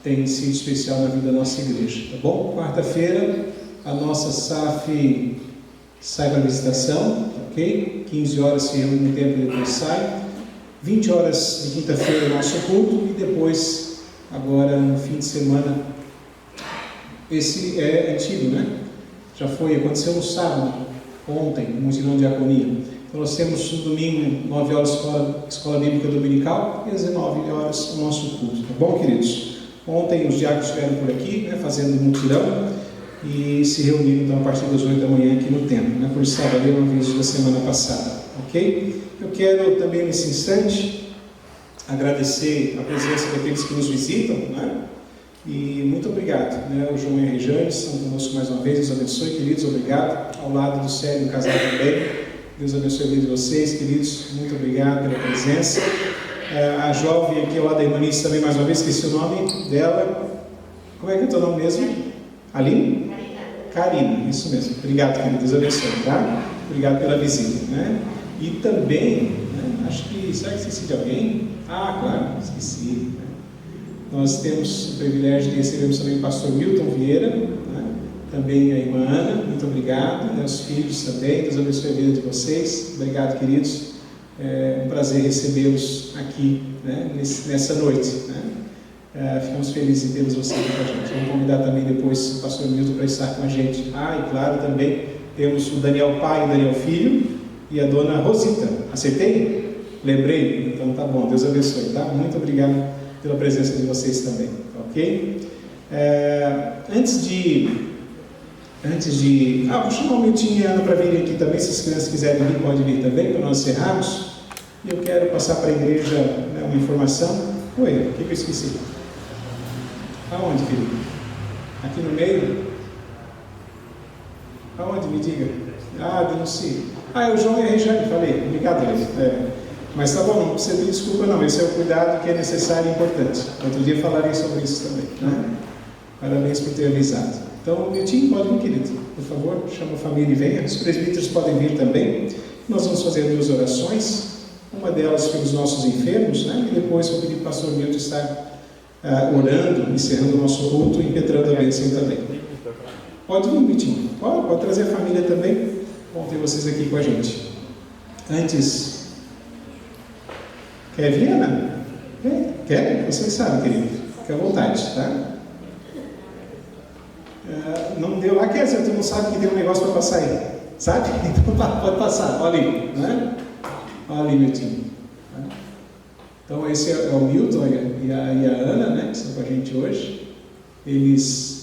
tem sido especial na vida da nossa igreja, tá bom? Quarta-feira, a nossa SAF sai para a visitação, ok? 15 horas se reúne no templo e depois sai. 20 horas de quinta-feira o nosso culto e depois, agora no fim de semana, esse é antigo, né? Já aconteceu no sábado, ontem, no Mutirão de Diaconia. Então nós temos no domingo, 9 horas, escola bíblica dominical e às 19 horas o nosso culto, tá bom, queridos? Ontem os diáconos estiveram por aqui, né, fazendo um mutirão e se reuniram então a partir das 8 da manhã aqui no templo, né? Por isso estava ali no aviso da semana passada, ok? Eu quero também nesse instante agradecer a presença daqueles que nos visitam, né? E muito obrigado, né? O João e a Rejane estão conosco mais uma vez, Deus abençoe, queridos, obrigado. Ao lado do Célio e do casal também, Deus abençoe a vida de vocês, queridos, muito obrigado pela presença. A jovem aqui ao lado da Irmanice também, mais uma vez, esqueci o nome dela. Como é que é o teu nome mesmo? Aline? Karina, isso mesmo. Obrigado, querido, Deus abençoe, tá? Obrigado pela visita, né? E também, né, acho que, será que esqueci de alguém? Ah, claro, esqueci, né? Nós temos o privilégio de recebermos também o pastor Milton Vieira, né? Também a irmã Ana, muito obrigado, né? Os filhos também, Deus abençoe a vida de vocês. Obrigado, queridos. É um prazer recebê-los aqui, né? Nessa noite, né? Ficamos felizes em tê-los vocês aqui com a gente. Vamos convidar também depois o pastor Milton para estar com a gente. Ah, e claro, também temos o Daniel pai e o Daniel filho e a dona Rosita. Acertei? Lembrei? Então tá bom, Deus abençoe, tá? Muito obrigado pela presença de vocês também, ok? Antes de... vou chamar um minutinho a Ana para vir aqui também, se as crianças quiserem vir, pode vir também, para nós encerrarmos. E eu quero passar para a igreja, né, uma informação. Oi, o que eu esqueci? Aonde, filho? Aqui no meio? Aonde? Me diga. Denuncie. É o João e a Regiane, falei. Obrigado, mas tá bom, não precisa pedir desculpa não. Esse é o cuidado que é necessário e importante. Outro dia falarei sobre isso também, né? Parabéns por ter avisado. Então, Miltinho, pode vir, querido. Por favor, chama a família e venha. Os presbíteros podem vir também. Nós vamos fazer 2 orações. Uma delas pelos nossos enfermos, né? E depois vou pedir para o pastor Milton estar orando, encerrando o nosso culto e impetrando a bênção também. Pode vir, Miltinho. Pode trazer a família também. Bom ter vocês aqui com a gente. Antes, quer vir, Ana? Quer? Vocês sabem, querido. Fique à vontade, tá? Não deu lá, quer dizer, tu não sabe que tem um negócio para passar aí, sabe? Então pode passar, olha ali, né? Olha ali, Miltinho. Então esse é o Milton e a Ana, né? Que estão com a gente hoje. Eles...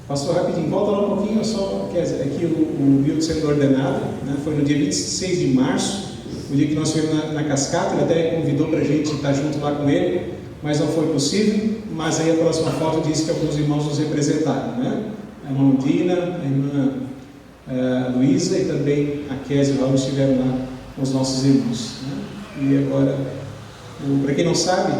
Passou rapidinho, volta lá um pouquinho, só, quer dizer, aqui o Milton sendo ordenado, né? Foi no dia 26 de março, o dia que nós estivemos na Cascata. Ele até convidou para a gente estar junto lá com ele, mas não foi possível. Mas aí a próxima foto diz que alguns irmãos nos representaram, né? A irmã Dina, a irmã Luísa e também a Kézia e o Raul estiveram lá com os nossos irmãos, né? E agora, para quem não sabe,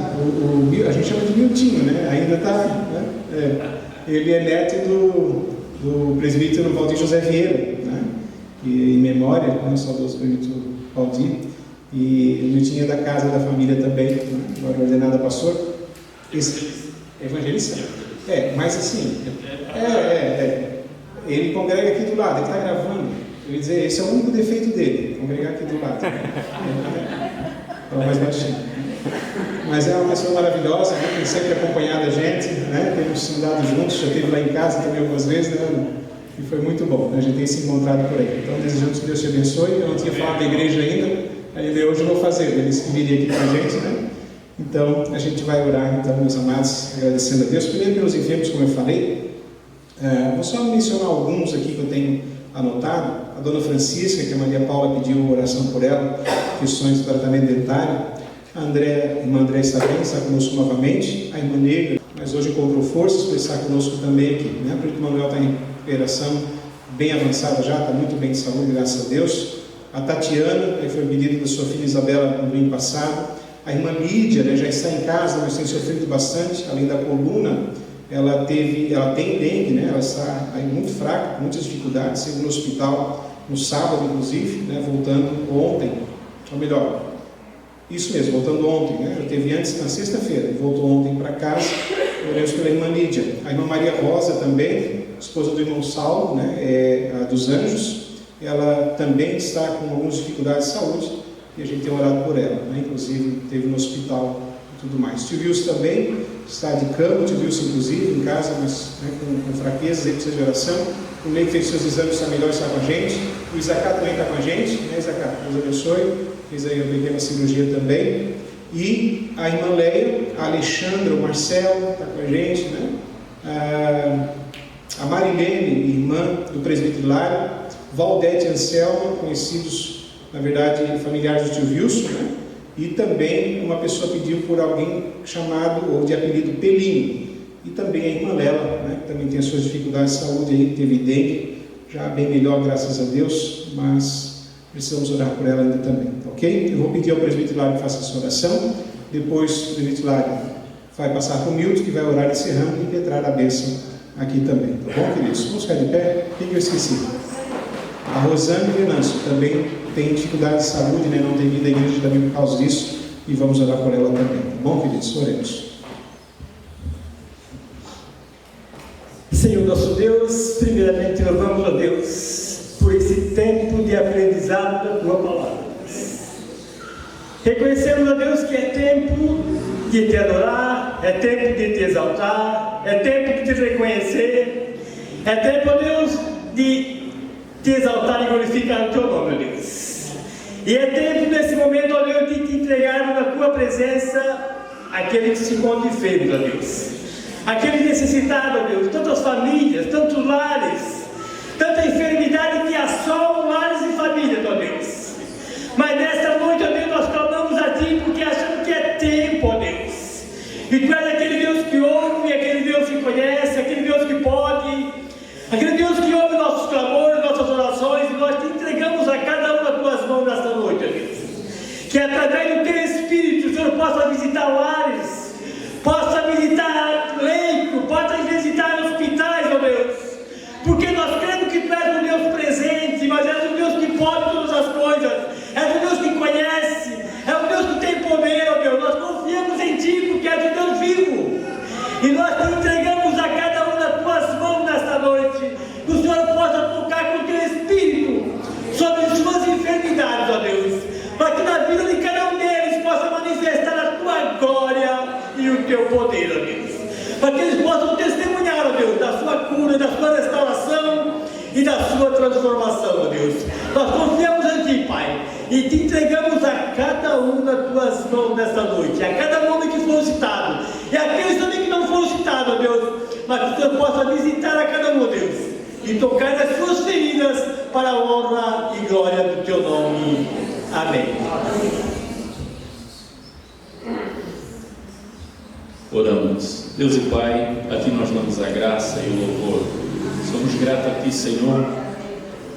a gente chama de Miltinho, né? Ainda está, né? Ele é neto do presbítero Valdir José Vieira, né? E em memória, né? Saudoso presbítero Valdir. E o Miltinho é da casa da família também, né? Agora ordenado pastor. Evangelista? Mas assim, ele congrega aqui do lado, ele está gravando. Eu ia dizer, esse é o único defeito dele, congregar aqui do lado. Fala mais baixinho. Mas é uma pessoa maravilhosa, né? Tem sempre acompanhado a gente, né? Temos andado juntos, já esteve lá em casa também algumas vezes, né? E foi muito bom, né? A gente tem se encontrado por aí. Então, desejamos que Deus te abençoe. Eu não tinha falado da igreja ainda hoje eu vou fazer, eles que viriam aqui com a gente, né? Então, a gente vai orar, então, meus amados, agradecendo a Deus. Primeiro pelos enfermos, como eu falei. Vou só mencionar alguns aqui que eu tenho anotado. A dona Francisca, que a Maria Paula pediu uma oração por ela, questões do tratamento dentário. A irmã André está bem, está conosco novamente. A irmã Negra, mas hoje encontrou forças para estar conosco também aqui, né? O Preto Manuel está em recuperação bem avançada já, está muito bem de saúde, graças a Deus. A Tatiana, que foi pedido da sua filha Isabela no domingo passado. A irmã Lídia, né, já está em casa, mas tem sofrido bastante, além da coluna. Ela tem dengue, né? Ela está aí muito fraca, com muitas dificuldades, saiu no hospital no sábado, inclusive, né? Voltando ontem, ou melhor, isso mesmo, voltando ontem, né? Já teve antes na sexta-feira, voltou ontem para casa. Oremos pela irmã Lídia. A irmã Maria Rosa também, esposa do irmão Saulo, né? A dos Anjos, ela também está com algumas dificuldades de saúde e a gente tem orado por ela, né? Inclusive teve no hospital e tudo mais. Tio Wilson também está de cama, o tio Wilson inclusive em casa, mas né, com fraquezas, ele precisa de oração. O Ney que fez seus exames, está melhor, está com a gente. O Isacá também está com a gente, né, Isacá? Deus abençoe. Fez aí uma pequena cirurgia também. E a irmã Leia, a Alexandra, o Marcelo, está com a gente, né? A Marilene, irmã do presbítero Hilário. Valdete e Anselma, conhecidos, na verdade, familiares do tio Wilson, né? E também uma pessoa pediu por alguém chamado, ou de apelido Pelinho. E também a irmã Lela, né? Que também tem as suas dificuldades de saúde aí, teve dengue, já bem melhor, graças a Deus, mas precisamos orar por ela ainda também, ok? Eu vou pedir ao presbítero Hilário que faça a sua oração, depois o presbítero Hilário vai passar para o Milton, que vai orar encerrando e impetrar a bênção aqui também, tá bom, queridos? Vamos ficar de pé? O que eu esqueci? A Rosane Venâncio também tem dificuldade de saúde, né? Não tem vindo à igreja também por causa disso, e vamos orar por ela também, tá bom, queridos? Oremos. Senhor nosso Deus, primeiramente louvamos a Deus por esse tempo de aprendizado da Tua Palavra. Reconhecemos a Deus que é tempo de Te adorar, é tempo de Te exaltar, é tempo de Te reconhecer, é tempo, Deus, de Te exaltar e glorificar o Teu nome, ó Deus. E é tempo nesse momento, ó Deus, de Te entregarmos na Tua presença aquele que se encontra enfermo, ó Deus. Aquele necessitado, ó Deus, tantas famílias, tantos lares, tanta enfermidade que assolam lares e famílias, ó Deus. Mas nesta noite, ó Deus, nós clamamos a Ti porque achamos que é tempo, ó Deus. E Tu és aquele Deus que ouve, aquele Deus que E nós te entregamos a cada um nas tuas mãos nesta noite. Que o Senhor possa tocar com o teu Espírito sobre suas enfermidades, ó Deus. Para que na vida de cada um deles possa manifestar a tua glória e o teu poder, ó Deus. Para que eles possam testemunhar, ó Deus, da sua cura, da sua restauração e da sua transformação, ó Deus. Nós confiamos em Ti, Pai, e Te entregamos a cada um nas Tuas mãos nesta noite, a cada nome que for citado, e aqueles também que não foram citados, ó Deus, mas que o Senhor possa visitar a cada um, ó Deus, e tocar nas suas feridas para a honra e glória do Teu nome. Amém. Oramos. Deus e Pai, a Ti nós damos a graça e o louvor. Somos gratos a Ti, Senhor,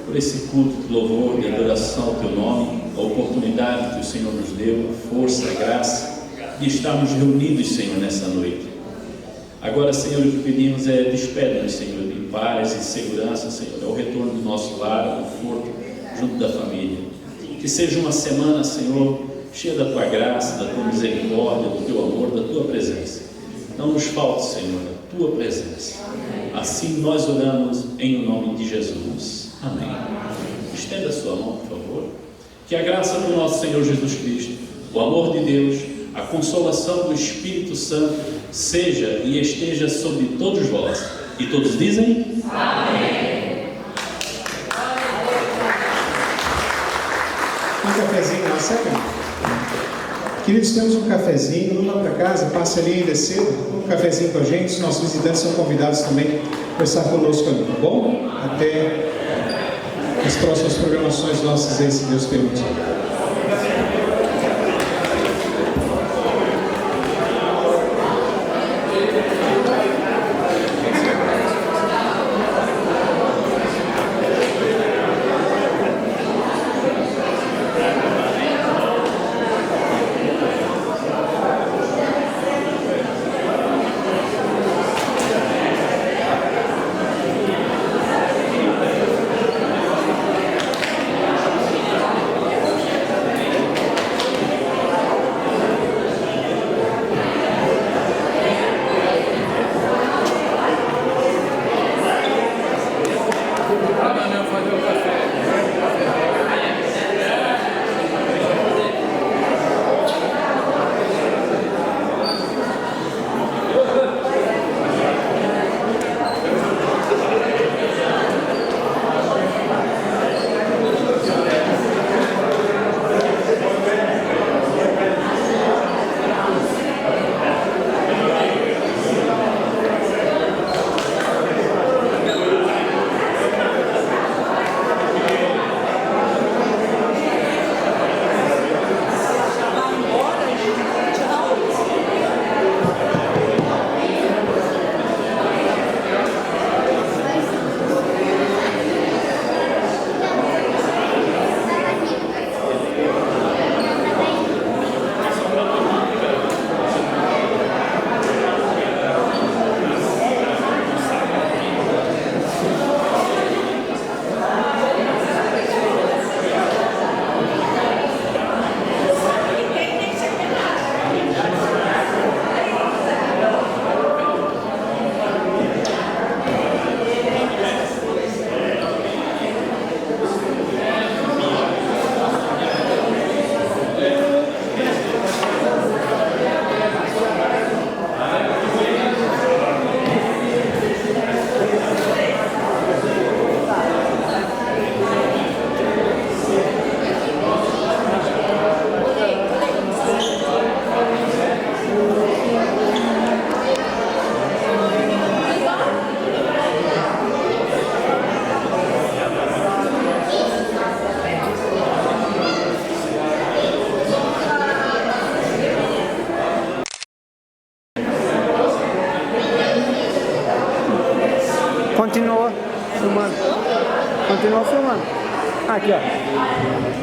por esse culto de louvor e adoração ao Teu nome, a oportunidade que o Senhor nos deu, a força, a graça de estarmos reunidos, Senhor, nessa noite. Agora, Senhor, o que pedimos é despede-nos, Senhor, de paz e segurança, Senhor, ao retorno do nosso lar, ao conforto, junto da família. Que seja uma semana, Senhor, cheia da Tua graça, da Tua misericórdia, do Teu amor, da Tua presença. Não nos falte, Senhor, a Tua presença. Assim nós oramos em nome de Jesus. Amém. Estenda a sua mão, por favor. Que a graça do nosso Senhor Jesus Cristo, o amor de Deus, a consolação do Espírito Santo seja e esteja sobre todos vós. E todos dizem? Amém. Um cafezinho lá, sabe? Queridos, temos um cafezinho, não vá para casa, passe ali ainda cedo, um cafezinho com a gente. Os nossos visitantes são convidados também a conversar conosco ali, tá bom? Até as próximas programações nossas aí, se Deus permitir. Continua filmando. Aqui, ó.